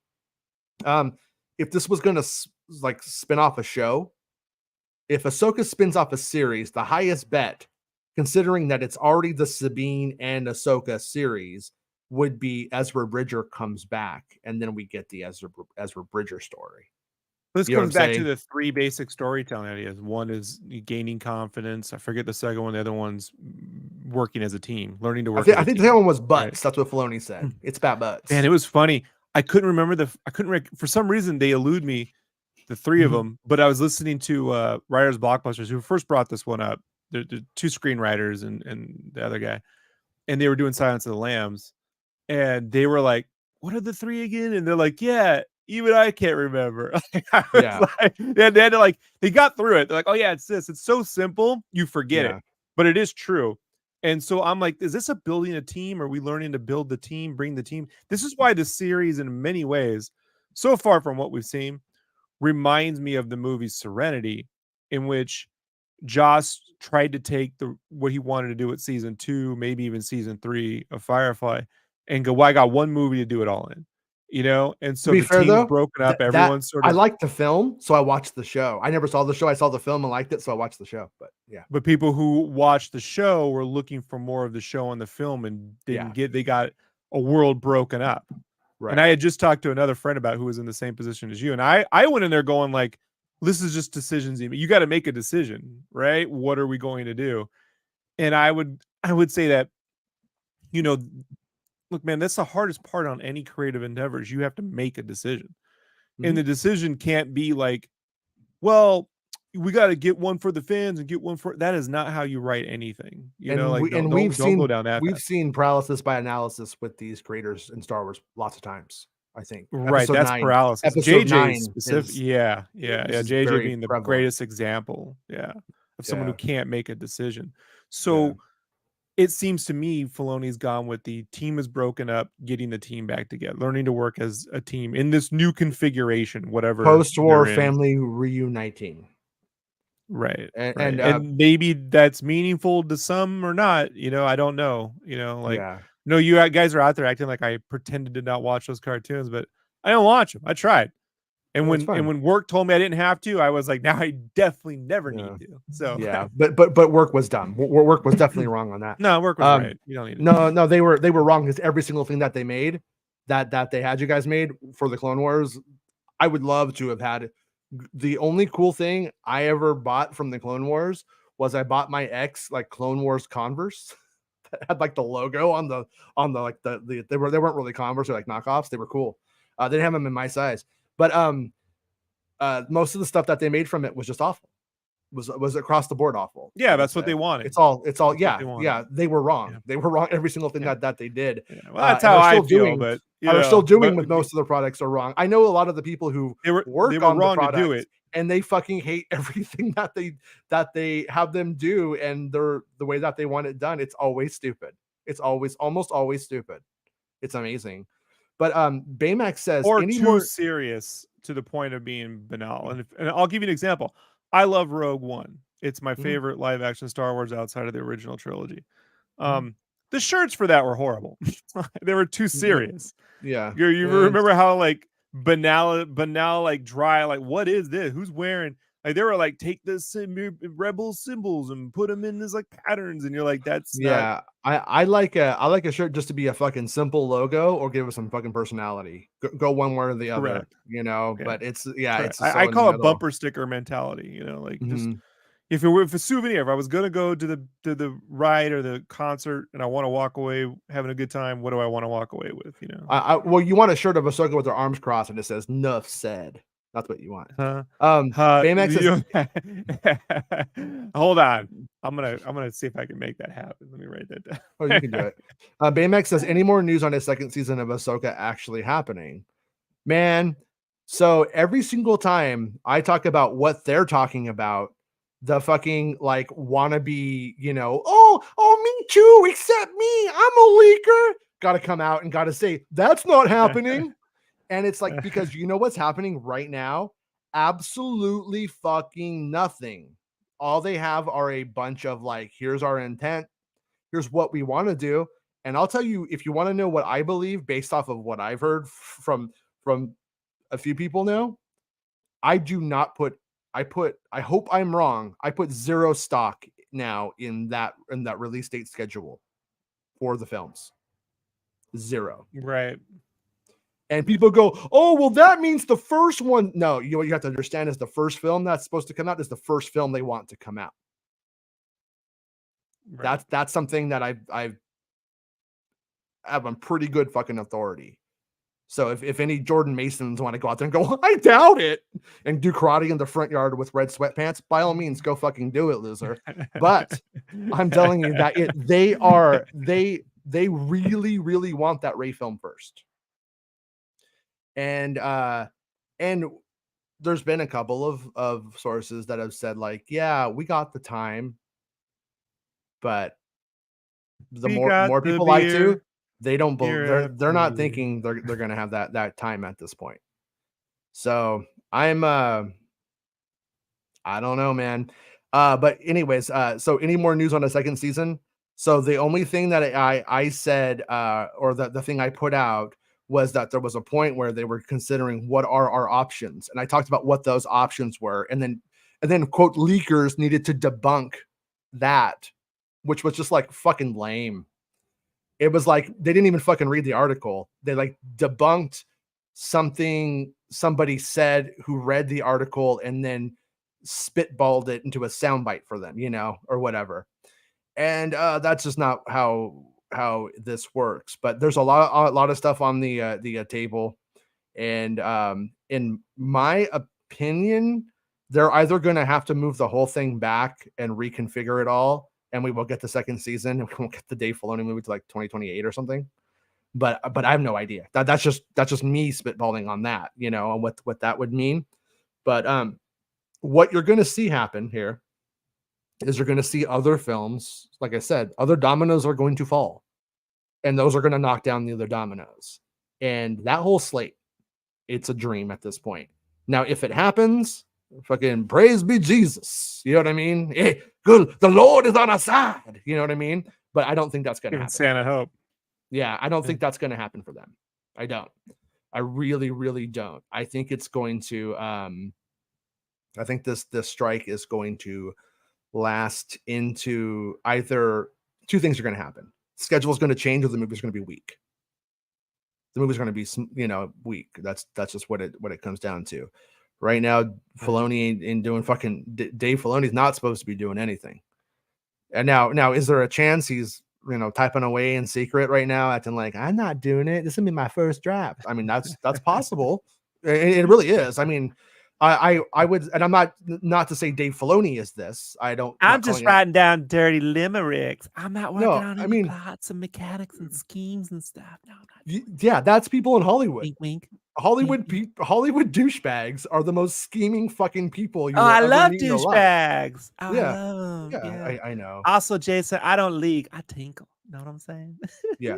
If this was going to like spin off a show, if Ahsoka spins off a series, the highest bet, considering that it's already the Sabine and Ahsoka series, would be Ezra Bridger comes back, and then we get the Ezra Bridger story. This comes back to the three basic storytelling ideas. One is gaining confidence. I forget the second one. The other one's working as a team, learning to work. I think the other one was butts. Right. That's what Filoni said. It's about butts. Man, it was funny. I couldn't remember for some reason they elude me, the three of them. But I was listening to Writers Blockbusters, who first brought this one up. The two screenwriters and the other guy, and they were doing Silence of the Lambs, and they were like, "What are the three again?" And they're like, "Yeah, even I can't remember." They had to like, they got through it. They're like, "Oh yeah, it's this." It's so simple, you forget it, but it is true. And so I'm like, is this a building a team? Are we learning to build the team, bring the team? This is why the series, in many ways, so far from what we've seen, reminds me of the movie Serenity, in which Joss tried to take what he wanted to do with season 2, maybe even season 3 of Firefly, and go, well, I got one movie to do it all in, And so the team's broken up. Everyone's sort of. I liked the film, so I watched the show. I never saw the show. I saw the film and liked it, so I watched the show. But yeah. But people who watched the show were looking for more of the show on the film, and didn't get. They got a world broken up. And I had just talked to another friend about who was in the same position as you. And I went in there going like, this is just decisions. You got to make a decision, right? What are we going to do? And I would say that, you know, look, man, that's the hardest part on any creative endeavors. You have to make a decision. And the decision can't be like, well, we got to get one for the fans and get one for, that is not how you write anything. You know, like don't go down that. We've seen paralysis by analysis with these creators in Star Wars lots of times, I think. Right. That's paralysis. Episode JJ 9 specific. Yeah. JJ being the prevalent. greatest example. Yeah. Of someone who can't make a decision. So it seems to me Filoni's gone with the team is broken up, getting the team back together, learning to work as a team in this new configuration, whatever. Post-war family reuniting. Right. And maybe that's meaningful to some or not. You know, I don't know. You know, like, no, you guys are out there acting like I pretended to not watch those cartoons, but I don't watch them. I tried. And when work told me I didn't have to, I was like, now I definitely never need to. So but work was dumb. Work was definitely wrong on that. No, work was right. You don't need to. No, they were wrong because every single thing that they made, that they had you guys made for the Clone Wars, I would love to have had. The only cool thing I ever bought from the Clone Wars was I bought my ex like Clone Wars Converse that had like the logo on the like they weren't really Converse, or like knockoffs. They were cool. They didn't have them in my size. But most of the stuff that they made from it was just awful. Was across the board awful. Yeah, that's what they wanted. It's all they were wrong. They were wrong. Every single thing that they did. Yeah. Well, that's how I feel, but they're still doing with most of the products are wrong. I know a lot of the people who work on the products, to do it, and they fucking hate everything that they have them do, and the way that they want it done. It's always stupid. It's almost always stupid. It's amazing. But Baymax says or too serious to the point of being banal. And I'll give you an example. I love Rogue One. It's my favorite live action Star Wars outside of the original trilogy. The shirts for that were horrible. They were too serious. Yeah. You remember how like banal, like dry, like what is this? Who's wearing? Like they were like, take this rebel symbols and put them in this like patterns, and you're like, that's not... I like a shirt just to be a fucking simple logo or give it some fucking personality. Go one way or the other. Correct. You know, but it's it's I call it bumper sticker mentality. You know, like just if a souvenir, if I was gonna go to the ride or the concert and I want to walk away having a good time, what do I want to walk away with? You know, well, you want a shirt of Ahsoka with her arms crossed and it says "Nuff said." That's what you want. Baymax says, hold on. I'm gonna see if I can make that happen. Let me write that down. Oh, you can do it. Baymax says, any more news on a second season of Ahsoka actually happening? Man, so every single time I talk about what they're talking about, the fucking like wannabe, you know, oh, me too, except me, I'm a leaker. Gotta come out and gotta say that's not happening. And it's like, because you know what's happening right now? Absolutely fucking nothing. All they have are a bunch of like, here's our intent. Here's what we want to do. And I'll tell you, if you want to know what I believe based off of what I've heard from a few people now, I hope I'm wrong. I put zero stock now in that release date schedule for the films. Zero. Right. And people go, oh, well, that means the first one. No, what you have to understand is the first film that's supposed to come out is the first film they want to come out. Right. That's something that I have a pretty good fucking authority. So if any Jordan Masons want to go out there and go, I doubt it, and do karate in the front yard with red sweatpants, by all means, go fucking do it, loser. But I'm telling you that they really, really want that Rey film first. And there's been a couple of sources that have said like, yeah, we got the time, but the more people like to, they don't believe they're not thinking they're gonna have that time at this point. So I'm I don't know, man. But anyways, so any more news on the second season? So the only thing that I said or the thing I put out was that there was a point where they were considering what are our options. And I talked about what those options were. And then quote, leakers needed to debunk that, which was just like fucking lame. It was like they didn't even fucking read the article. They like debunked something somebody said who read the article and then spitballed it into a soundbite for them, or whatever. And that's just not how this works. But there's a lot of stuff on the table, and in my opinion, they're either going to have to move the whole thing back and reconfigure it all, and we will get the second season, and we won't get the Dave Filoni movie to like 2028 or something. But I have no idea. That's just me spitballing on that, on what that would mean. But what you're going to see happen here is you're going to see other films. Like I said, other dominoes are going to fall, and those are going to knock down the other dominoes. And that whole slate, it's a dream at this point. Now, if it happens, fucking praise be Jesus. You know what I mean? Hey, good. The Lord is on our side. You know what I mean? But I don't think that's going to happen. Santa hope. Yeah, I don't think that's going to happen for them. I don't. I really, really don't. I think it's going to. I think this strike is going to last into either two things are going to happen. The schedule is going to change, or the movie's going to be weak. The movie's going to be, weak. That's just what it comes down to. Right now, Filoni ain't doing fucking. Dave Filoni's not supposed to be doing anything. And now, is there a chance he's typing away in secret right now, acting like I'm not doing it? This will be my first draft. I mean, that's possible. It really is. I mean, I would, and I'm not to say Dave Filoni is this. I'm just writing down dirty limericks. I'm not working on any plots and mechanics and schemes and stuff. No, yeah, that's people in Hollywood. Wink, wink. Hollywood douchebags are the most scheming fucking people you will I ever love meet in your douchebags. life. I love them. Yeah. I know. Also, Jason, I don't leak. I tinkle. Know what I'm saying? Yeah.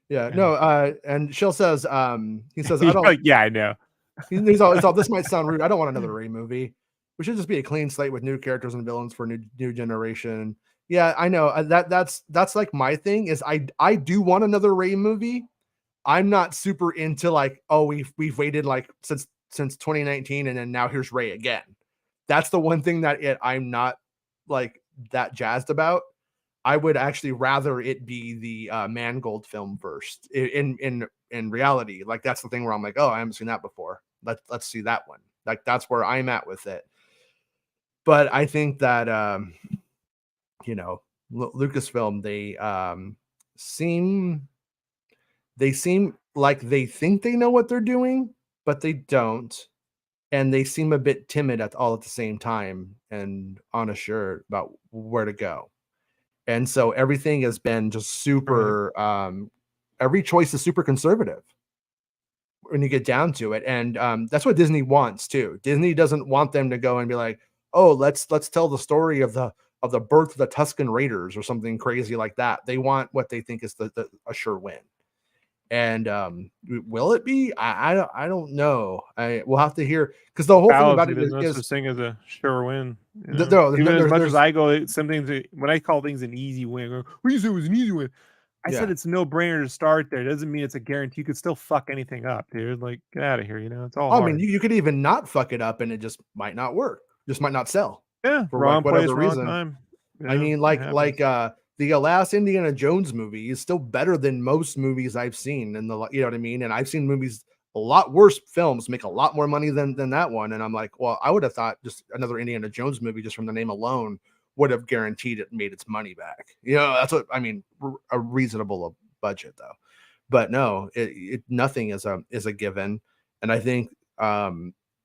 No. And Shill says, he says, I don't. Yeah, I know. He's all. This might sound rude. I don't want another Rey movie. We should just be a clean slate with new characters and villains for new generation. Yeah, I know. That's like my thing. Is I do want another Rey movie. I'm not super into like, oh, we've waited like since 2019, and then now here's Rey again. That's the one thing that I'm not like that jazzed about. I would actually rather it be the Mangold film first. In reality, like that's the thing where I'm like, oh, I haven't seen that before. Let's see that one. Like that's where I'm at with it. But I think that Lucasfilm, they seem like they think they know what they're doing, but they don't. And they seem a bit timid at the same time and unsure about where to go. And so everything has been just super, every choice is super conservative when you get down to it. And that's what Disney wants too. Disney doesn't want them to go and be like, oh, let's tell the story of the birth of the Tusken Raiders or something crazy like that. They want what they think is a sure win. And will it be? I don't know. We'll have to hear, because the whole thing about it is no such thing as a sure win. Even as much as I go, when I call things an easy win, what you said was an easy win. I said it's no brainer to start there. It doesn't mean it's a guarantee. You could still fuck anything up, dude. Like, get out of here. It's all. I mean, you could even not fuck it up, and it just might not work. Just might not sell. Yeah, for wrong place, whatever reason. Time. I mean, the last Indiana Jones movie is still better than most movies I've seen. And you know what I mean? And I've seen movies, a lot worse films, make a lot more money than that one. And I'm like, well, I would have thought just another Indiana Jones movie, just from the name alone, would have guaranteed it made its money back. That's what I mean. A reasonable budget though, but no, nothing is a given. And I think,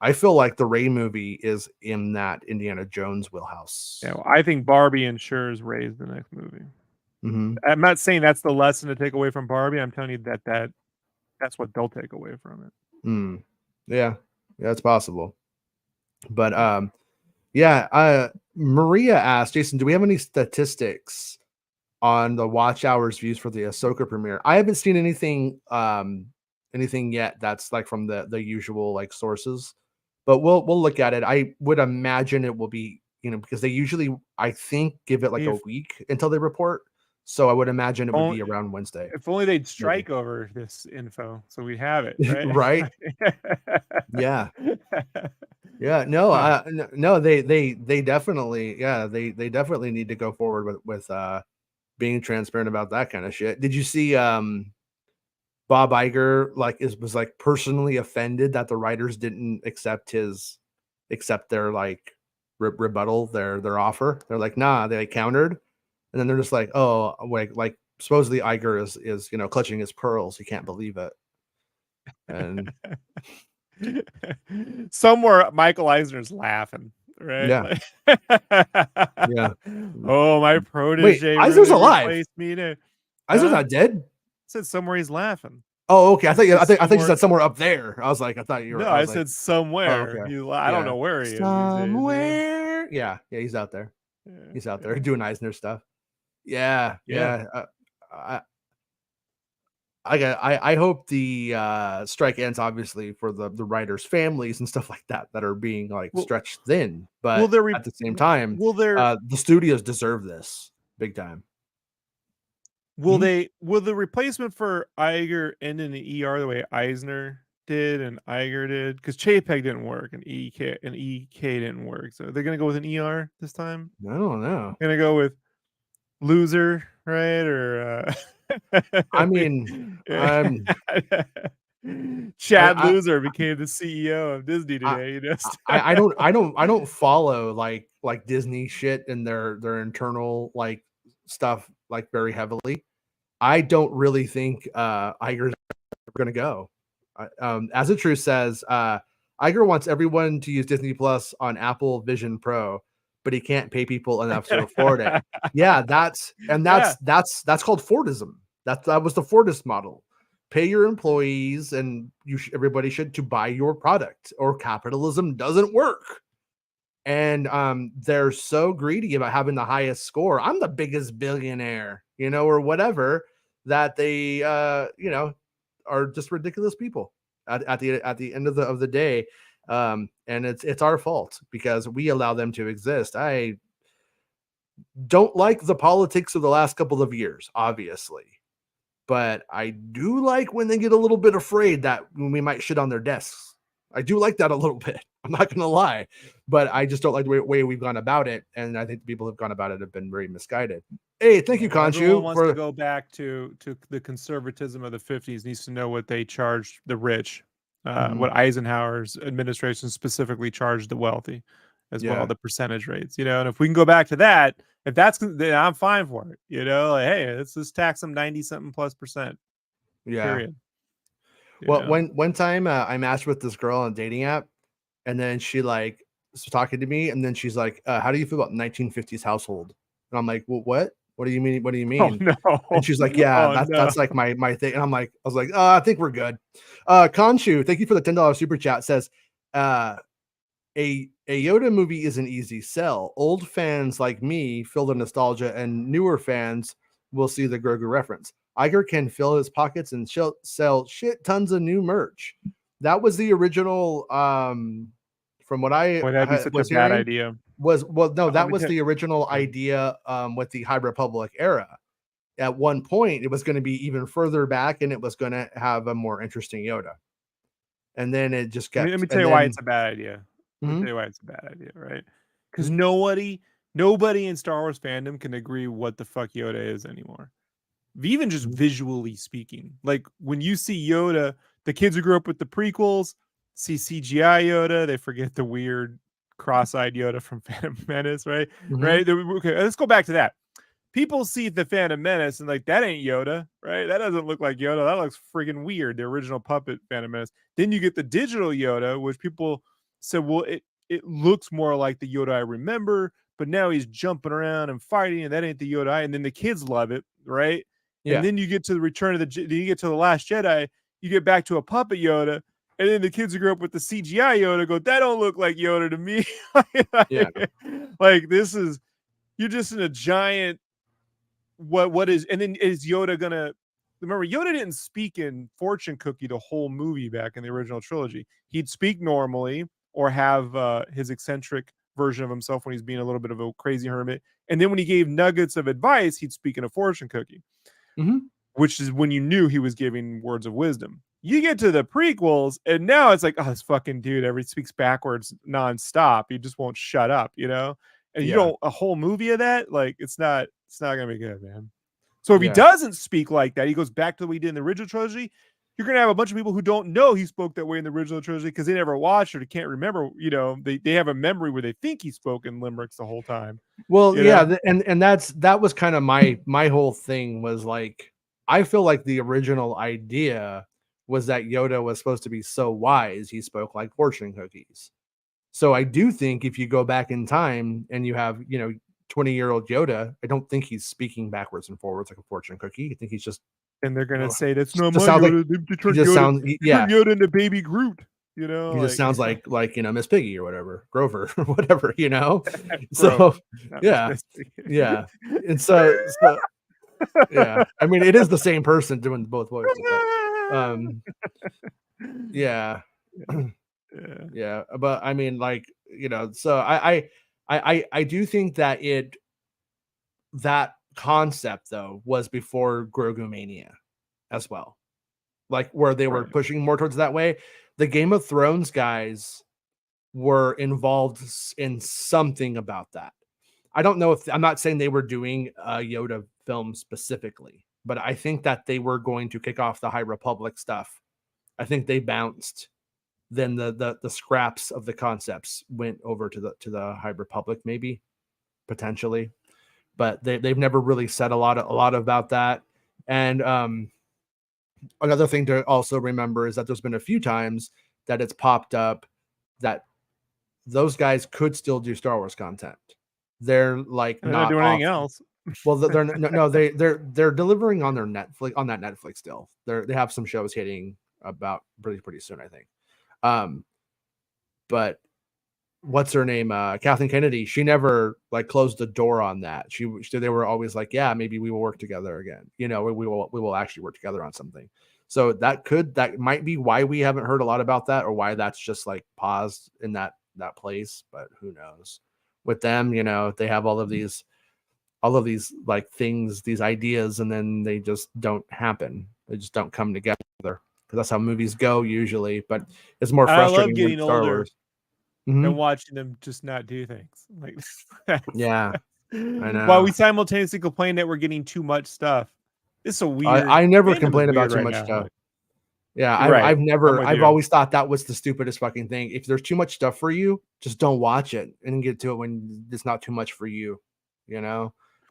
I feel like the Rey movie is in that Indiana Jones wheelhouse. Yeah, well, I think Barbie ensures Rey's the next movie. Mm-hmm. I'm not saying that's the lesson to take away from Barbie. I'm telling you that's what they'll take away from it. Yeah, it's possible. But Maria asked, Jason, do we have any statistics on the watch hours views for the Ahsoka premiere? I haven't seen anything yet that's like from the usual like sources. But we'll look at it. I would imagine it will be, because they usually, I think, give it like a week until they report. So I would imagine it would be around Wednesday. If only they'd strike over this info, so we have it, right? Yeah. Yeah. No. No. They definitely. Yeah. They definitely need to go forward with being transparent about that kind of shit. Did you see Bob Iger was like personally offended that the writers didn't accept their like rebuttal, their offer? They're like, nah, they countered, and then they're just like, oh, like supposedly Iger is clutching his pearls. He can't believe it. And somewhere Michael Eisner's laughing, right? yeah, yeah. Oh, my Wait, protege Eisner's really alive. replaced me. Eisner's not dead. Said somewhere he's laughing. Oh, okay. I thought you said somewhere. somewhere up there. I was like, I thought you were. No, I I was like, said oh, somewhere. okay. I don't know where he is these days. Somewhere. Yeah, he's out there. He's out there doing Eisner stuff. Yeah. I hope the strike ends, obviously, for the writers' families and stuff like that are being like stretched thin. But at the same time, the studios deserve this big time. Will the replacement for Iger end in the ER the way Eisner did and Iger did? Because Chapek didn't work and EK didn't work. So they're gonna go with an ER this time? I don't know. Gonna go with loser, right? Or I mean, Chad Loser became the CEO of Disney today. I don't follow like Disney shit and their internal like stuff like very heavily. I don't really think Iger's gonna go. As the truth says, Iger wants everyone to use Disney Plus on Apple Vision Pro, but he can't pay people enough to afford it. Yeah, that's called Fordism. That was the Fordist model. Pay your employees, and everybody should to buy your product, or capitalism doesn't work. And they're so greedy about having the highest score. I'm the biggest billionaire, or whatever, that they are just ridiculous people at the end of the day. And it's our fault because we allow them to exist. I don't like the politics of the last couple of years, obviously, but I do like when they get a little bit afraid that we might shit on their desks. I do like that a little bit. I'm not gonna lie, but I just don't like the way we've gone about it, and I think the people who have gone about it have been very misguided. Hey, thank you, Khonshu. Everyone wants to go back to the conservatism of the 50s. Needs to know what they charged the rich, what Eisenhower's administration specifically charged the wealthy, as well, the percentage rates. And if we can go back to that, then I'm fine for it. Like, hey, let's just tax them 90-something+%. Yeah. Period. Well, one time I matched with this girl on a dating app, and then she like was talking to me, and then she's like, "How do you feel about 1950s household?" And I'm like, "Well, what? What do you mean? What do you mean?" Oh, no. And she's like, "Yeah, that's like my thing." And I was like, I think we're good. Khonshu, thank you for the $10 super chat. Says, a Yoda movie is an easy sell. Old fans like me feel the nostalgia, and newer fans will see the Grogu reference. Iger can fill his pockets and sell shit tons of new merch. That was the original. From what I that'd be such a bad idea. That was the original idea with the High Republic era. At one point, it was going to be even further back, and it was going to have a more interesting Yoda. And then it just kept. Let me tell you why it's a bad idea. Let me tell you why it's a bad idea, right? Because nobody in Star Wars fandom can agree what the fuck Yoda is anymore. Even just visually speaking, like when you see Yoda, the kids who grew up with the prequels see CGI Yoda, they forget the weird cross-eyed Yoda from Phantom Menace, right? Right? Okay, let's go back to that. People see the Phantom Menace and like, that ain't Yoda, right? That doesn't look like Yoda. That looks friggin' weird. The original puppet Phantom Menace. Then you get the digital Yoda, which people said, well, it looks more like the Yoda I remember, but now he's jumping around and fighting, and that ain't the Yoda. And then the kids love it, right? Yeah. And then you get to the you get to the Last Jedi, you get back to a puppet Yoda, and then the kids who grew up with the CGI Yoda go, that don't look like Yoda to me. Like this is, you're just in a giant, what is, and then is Yoda gonna, remember, Yoda didn't speak in fortune cookie the whole movie back in the original trilogy. He'd speak normally or have his eccentric version of himself when he's being a little bit of a crazy hermit. And then when he gave nuggets of advice, he'd speak in a fortune cookie. Which is when you knew he was giving words of wisdom. You get to the prequels, and now it's like, oh, this fucking dude speaks backwards nonstop. He just won't shut up, And you don't, a whole movie of that, like it's not gonna be good, man. So if he doesn't speak like that, he goes back to the way he did in the original trilogy. You're going to have a bunch of people who don't know he spoke that way in the original trilogy because they never watched or they can't remember. They have a memory where they think he spoke in limericks the whole time. Well, yeah, and that was kind of my whole thing was like, I feel like the original idea was that Yoda was supposed to be so wise he spoke like fortune cookies. So I do think if you go back in time and you have 20-year-old Yoda, I don't think he's speaking backwards and forwards like a fortune cookie. I think he's just, and they're gonna say that's not my Yoda. Like, they turned Yoda into Baby Groot. He just sounds like Miss Piggy or whatever, Grover or whatever, So yeah, and so yeah. I mean, it is the same person doing both voices. But, yeah. Yeah, but I mean, so I do think that that concept though was before Grogu Mania as well, like where they were pushing more towards that way. The Game of Thrones guys were involved in something about that. I don't know if I'm not saying they were doing a Yoda film specifically, but I think that they were going to kick off the High Republic stuff. I think they bounced. Then the scraps of the concepts went over to the High Republic, maybe potentially, but they've never really said a lot about that. And another thing to also remember is that there's been a few times that it's popped up that those guys could still do Star Wars content. They're like they're not doing anything else. Well, they're delivering on their Netflix on that Netflix still. They have some shows hitting about pretty soon, I think. But what's her name? Kathleen Kennedy. She never closed the door on that. They were always like, yeah, maybe we will work together again. We will actually work together on something. So that might be why we haven't heard a lot about that, or why that's just paused in that place. But who knows? With them, they have all of these things, these ideas, and then they just don't happen. They just don't come together. Because that's how movies go usually, but it's more frustrating. I love getting Star older Wars. and watching them just not do things. Yeah, I know. While we simultaneously complain that we're getting too much stuff. It's so weird. I never complain about too much stuff. Yeah, I've always thought that was the stupidest fucking thing. If there's too much stuff for you, just don't watch it and get to it when it's not too much for you.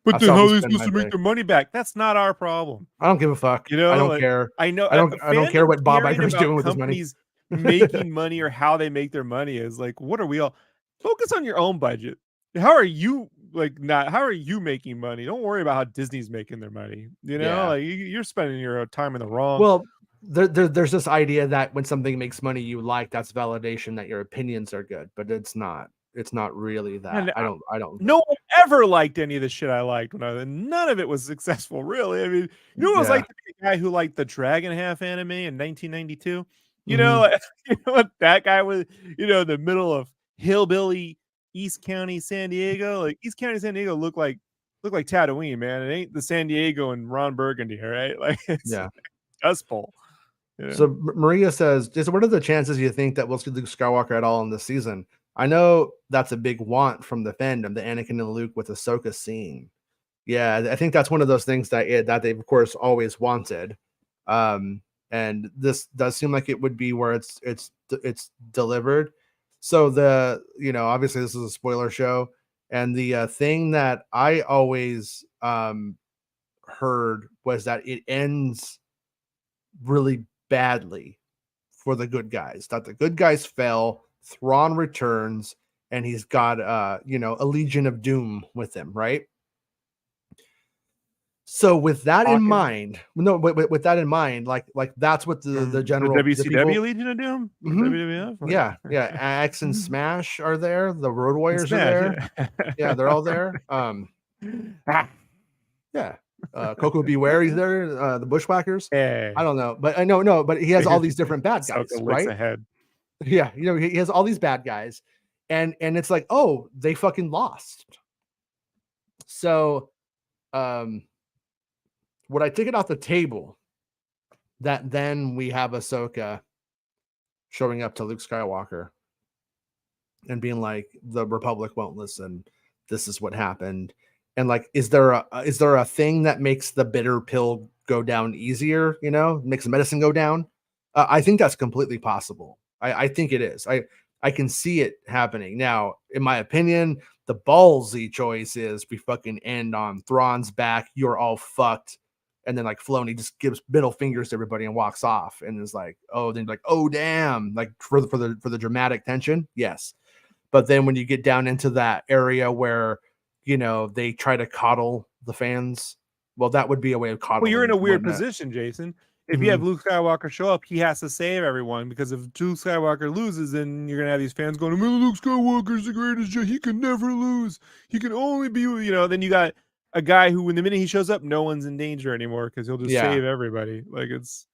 But then how are they supposed to make their money back? That's not our problem. I don't give a fuck. I don't care. I know. I don't care what Bob Iger's doing with his money. Making money or how they make their money is what are we all? Focus on your own budget. How are you how are you making money? Don't worry about how Disney's making their money. You're spending your time in the wrong. Well, there's this idea that when something makes money you like, that's validation that your opinions are good, but it's not. It's not really that. And I don't. No one ever liked any of the shit I liked none of it was successful, really. I mean, it was like the guy who liked the Dragon Half anime in 1992. That guy was, in the middle of hillbilly East County, San Diego. East County, San Diego look like Tatooine, man. It ain't the San Diego and Ron Burgundy, right? It's Dust Bowl. So Maria says, Jason, what are the chances you think that we'll see Luke Skywalker at all in this season? I know that's a big want from the fandom, the Anakin and Luke with Ahsoka scene. Yeah, I think that's one of those things that they've of course always wanted. And this does seem like it would be where it's delivered. So obviously this is a spoiler show, and the thing that I always heard was that it ends really badly for the good guys. That the good guys fell. Thrawn returns, and he's got a Legion of Doom with him, right? So with that in mind, with that in mind, that's what the general WCW Legion of Doom, WWF, yeah, Axe and Smash are there. The Road Warriors are there. Yeah, they're all there. Yeah, Coco Beware, he's there. The Bushwhackers. I don't know, but I know, but he has all these different bad guys, right? Ahead. Yeah, he has all these bad guys, and it's like, oh, they fucking lost. So, would I take it off the table that then we have Ahsoka showing up to Luke Skywalker and being like, the Republic won't listen. This is what happened. And like, is there a thing that makes the bitter pill go down easier? You know, makes the medicine go down. I think that's completely possible. I think it is. I can see it happening. Now, in my opinion, the ballsy choice is we fucking end on Thrawn's back. You're all fucked. And then like Filoni just gives middle fingers to everybody and walks off and is like, oh, then like, oh damn, like for the dramatic tension, yes. But then when you get down into that area where they try to coddle the fans, well, that would be a way of coddling. Well, you're in a weird wouldn't it? position, Jason. If you have Luke Skywalker show up, he has to save everyone, because if Luke Skywalker loses, then you're gonna have these fans going, Luke Skywalker's the greatest. He can never lose. He can only be, Then you got a guy who, when the minute he shows up, no one's in danger anymore because he'll just save everybody. Like it's,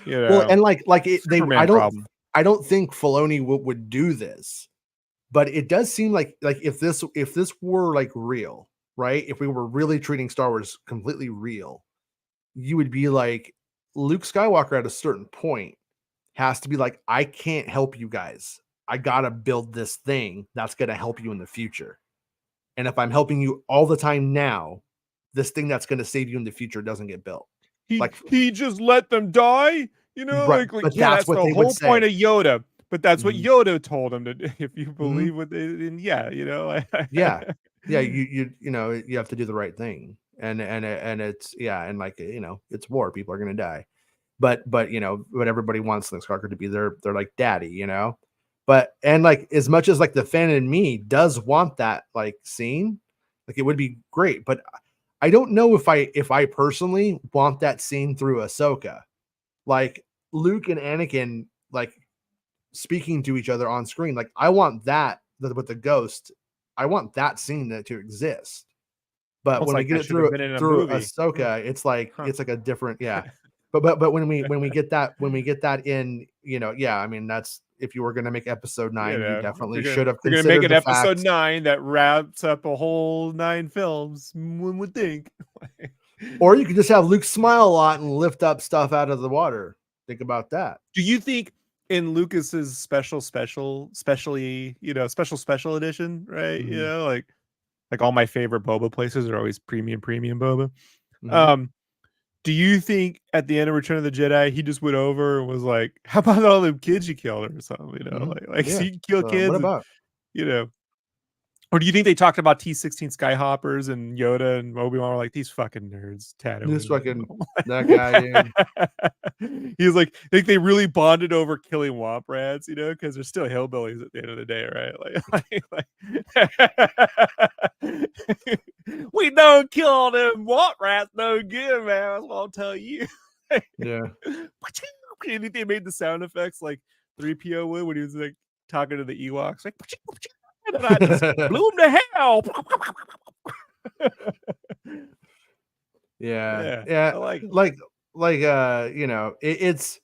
well, and like it, problem. I don't think Filoni would do this, but it does seem like if this were like real, right? If we were really treating Star Wars completely real, you would be like, Luke Skywalker at a certain point has to be like, I can't help you guys. I got to build this thing that's going to help you in the future. And if I'm helping you all the time now, this thing that's going to save you in the future doesn't get built. He just let them die, right. Like yeah, that's the whole point of Yoda. But that's what Yoda told him to do. If you believe what they, yeah, yeah, you have to do the right thing, and it's and like it's war. People are gonna die, but everybody wants Luke Skywalker to be their like daddy, But and like as much as like the fan in me does want that like scene, like it would be great, but I don't know if I personally want that scene through Ahsoka, like Luke and Anakin like speaking to each other on screen. Like I want that with the ghost. I want that scene to exist. But when we get it through Ahsoka, it's like a different But when we get that in, I mean that's if you were going to make episode 9, you definitely should have considered make an episode 9 that wraps up a whole 9 films. One would think. Or you could just have Luke smile a lot and lift up stuff out of the water. Think about that. Do you think in Lucas's special edition, right? Like all my favorite boba places are always premium boba. Do you think at the end of Return of the Jedi, he just went over and was like, how about all them kids you killed or something? So you can kill kids. What about? Or do you think they talked about T-16 Skyhoppers and Yoda and Obi-Wan were like, these fucking nerds, Tatooine. This fucking that guy, dude. He was like, I think they really bonded over killing Womp Rats, because they're still hillbillies at the end of the day, right? We don't kill them Womp Rats no good, man. That's what I'll tell you. Yeah. You think they made the sound effects like 3PO would when he was like talking to the Ewoks, like, and I just blew him to hell. Yeah. It's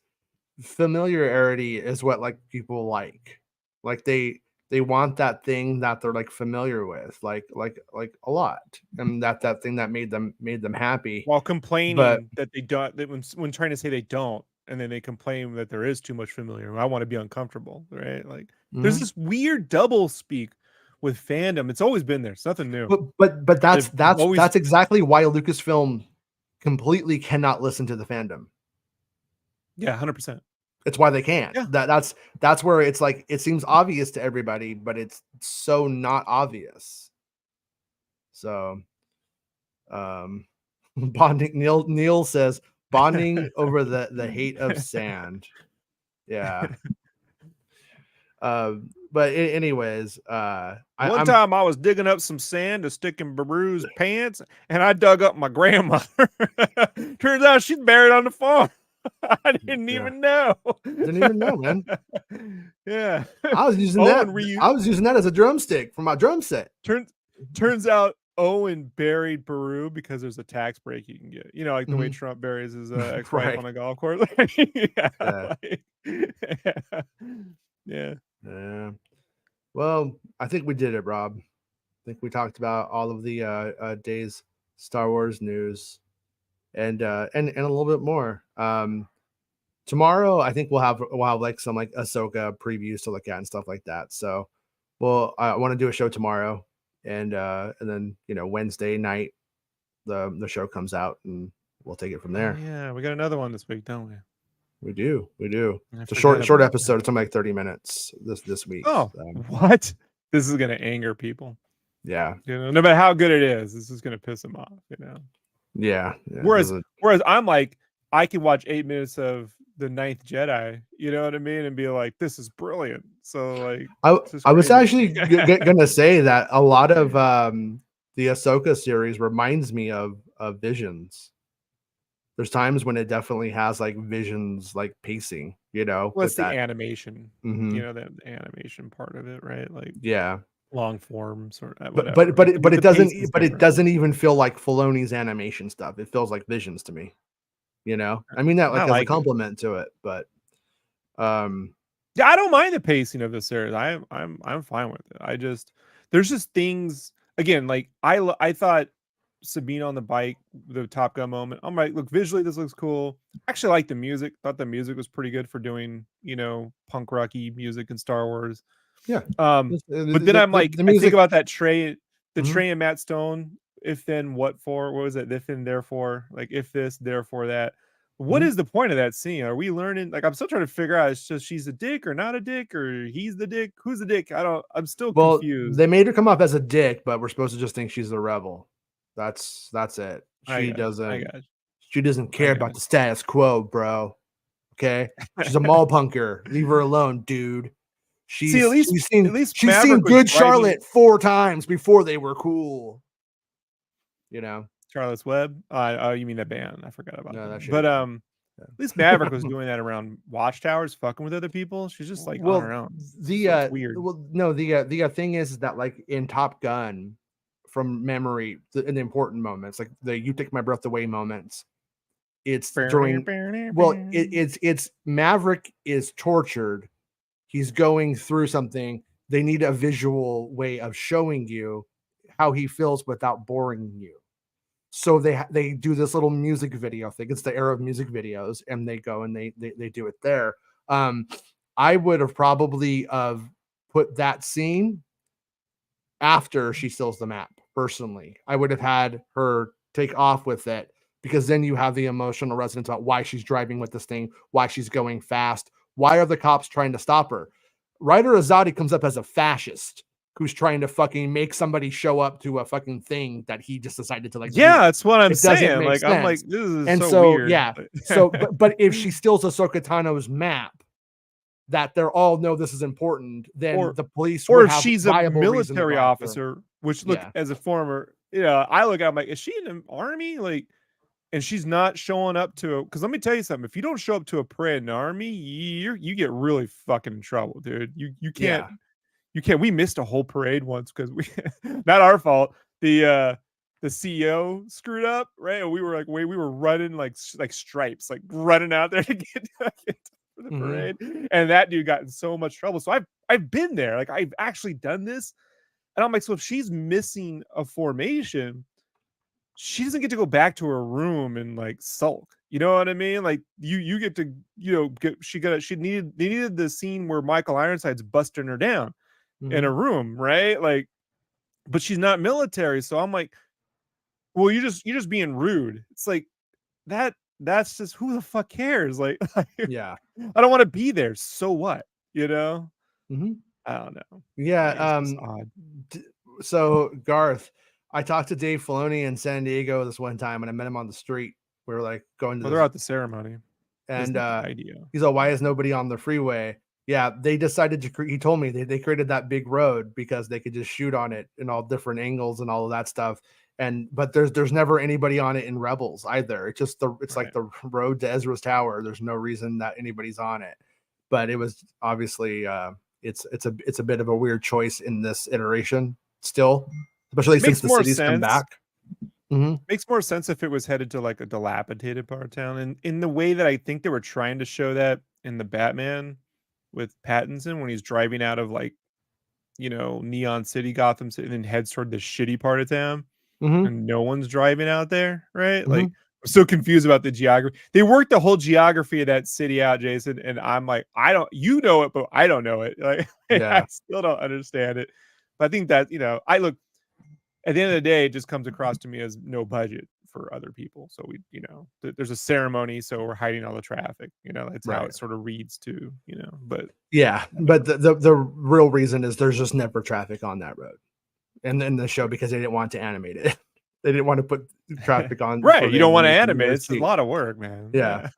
familiarity is what like people like they want that thing that they're like familiar with, like a lot, and that thing that made them happy, while complaining that they don't, that when trying to say they don't, and then they complain that there is too much familiar. I want to be uncomfortable, right? Like there's this weird double speak with fandom. It's always been there. It's nothing new. But that's exactly why Lucasfilm completely cannot listen to the fandom. Yeah, 100%. It's why they can't. Yeah. That's where it's like it seems obvious to everybody, but it's so not obvious. So, bonding. Neil says bonding over the hate of sand. Yeah. But anyways, one time I was digging up some sand to stick in Baru's pants, and I dug up my grandmother. Turns out she's buried on the farm. I didn't even know. Didn't even know, man. Yeah, I was using that. I was using that as a drumstick for my drum set. Turns out Owen buried Baru because there's a tax break you can get. Like the way Trump buries his ex-wife on a golf course. Yeah. Well, I think we did it, Rob. I think we talked about all of the day's Star Wars news and a little bit more. Tomorrow, I think we'll have like some like Ahsoka previews to look at and stuff like that. So, I want to do a show tomorrow. and then Wednesday night the show comes out, and we'll take it from there. Yeah, we got another one this week, don't we? We do. I It's a forgot short about episode. It's only like 30 minutes this week. Oh, what? This is gonna anger people. Yeah. No matter how good it is, this is gonna piss them off. Yeah. Whereas I'm like, I can watch 8 minutes of the Ninth Jedi, you know what I mean, and be like, this is brilliant. So like, I was actually gonna say that a lot of the Ahsoka series reminds me of Visions. There's times when it definitely has like Visions like pacing, What's the animation? Mm-hmm. The animation part of it, right? Like, yeah, long form sort of whatever. But it doesn't even feel like Filoni's animation stuff. It feels like Visions to me. I mean that like as a compliment to it, but yeah, I don't mind the pacing of the series. I'm fine with it. There's just things, again, like I thought Sabine on the bike, the Top Gun moment. I'm like, look, visually this looks cool. Actually like the music. Thought the music was pretty good for doing, punk rocky music in Star Wars. Yeah. But then I'm like, I think about that Trey and Matt Stone. If then what for? What was it? If and therefore, like if this, therefore that. What is the point of that scene? Are we learning? Like, I'm still trying to figure out. It's just she's a dick or not a dick, or he's the dick. Who's the dick? I'm still confused. They made her come off as a dick, but we're supposed to just think she's the rebel. That's it. She doesn't care about the status quo, bro. Okay, she's a mall punker. Leave her alone, dude. She's seen Good Charlotte 4 times before they were cool. Charlotte's Web. Oh, you mean that band? I forgot about that. But at least Maverick was doing that around Watchtowers, fucking with other people. She's just like on her own. Weird. Well, no, the thing is that like in Top Gun, from memory, in the important moments, like the "You Take My Breath Away" moments, it's during. Well, it's Maverick is tortured. He's going through something. They need a visual way of showing you how he feels without boring you. So they do this little music video thing. It's the era of music videos, and they go and they do it there. I would have probably put that scene after she steals the map. Personally, I would have had her take off with it, because then you have the emotional resonance about why she's driving with this thing, why she's going fast, why are the cops trying to stop her. Ryder Azadi comes up as a fascist who's trying to fucking make somebody show up to a fucking thing that he just decided to like. Yeah, that's what I'm saying. Like, I'm like, this is so weird. Yeah. So, but if she steals Ahsoka Tano's map, that they're all know this is important, then the police, or if she's a military officer, which look, as a former, I look at, I'm like, is she in the army? Like, and she's not showing up to, because let me tell you something, if you don't show up to a parade in the army, you get really fucking in trouble, dude. You can't. You can't. We missed a whole parade once because we, not our fault. The CEO screwed up, right? And we were like, we were running like stripes, like running out there to get for the parade, and that dude got in so much trouble. So I've been there, like I've actually done this, and I'm like, so if she's missing a formation, she doesn't get to go back to her room and like sulk. You know what I mean? Like you get to, they needed the scene where Michael Ironside's busting her down in a room, right? Like, but she's not military, so I'm like, well, you're just being rude. It's like that's just, who the fuck cares? Like yeah, I don't want to be there. So what? I don't know. Yeah. So Garth, I talked to Dave Filoni in San Diego this one time, and I met him on the street. We were like going to. They're at the ceremony, and he's like, "Why is nobody on the freeway?" Yeah, they decided to. He told me they created that big road because they could just shoot on it in all different angles and all of that stuff. But there's never anybody on it in Rebels either. It's just like the road to Ezra's Tower. There's no reason that anybody's on it. But it was obviously it's a bit of a weird choice in this iteration still, especially since the city's come back. Makes more sense if it was headed to like a dilapidated part of town, and in the way that I think they were trying to show that in the Batman with Pattinson when he's driving out of like, Neon City, Gotham City, and then heads toward the shitty part of town, and no one's driving out there, right? Like, I'm so confused about the geography. They worked the whole geography of that city out, Jason, and I'm like, you know it, but I don't know it. Like, I still don't understand it. But I think that, at the end of the day, it just comes across to me as no budget for other people. So we, there's a ceremony, so we're hiding all the traffic. That's how it sort of reads too. But yeah, but the real reason is there's just never traffic on that road, and in the show because they didn't want to animate it. They didn't want to put traffic on. Right, you don't want to animate. It's a lot of work, man. Yeah.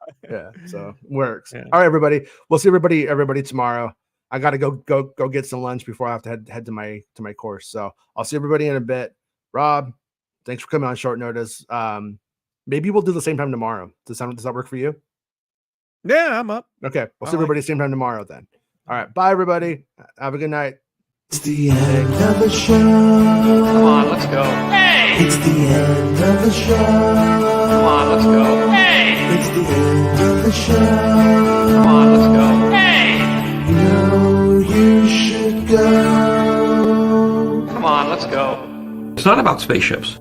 So works. Yeah. All right, everybody. We'll see everybody tomorrow. I got to go get some lunch before I have to head to my course. So I'll see everybody in a bit. Rob, thanks for coming on short notice. Maybe we'll do the same time tomorrow. Does that work for you? Yeah, I'm up. Okay, we'll see everybody same time tomorrow then. All right, bye everybody. Have a good night. It's the end of the show. Come on, let's go. Hey! It's the end of the show. Come on, let's go. Hey! It's the end of the show. Come on, let's go. Hey! You know you should go. Come on, let's go. It's not about spaceships.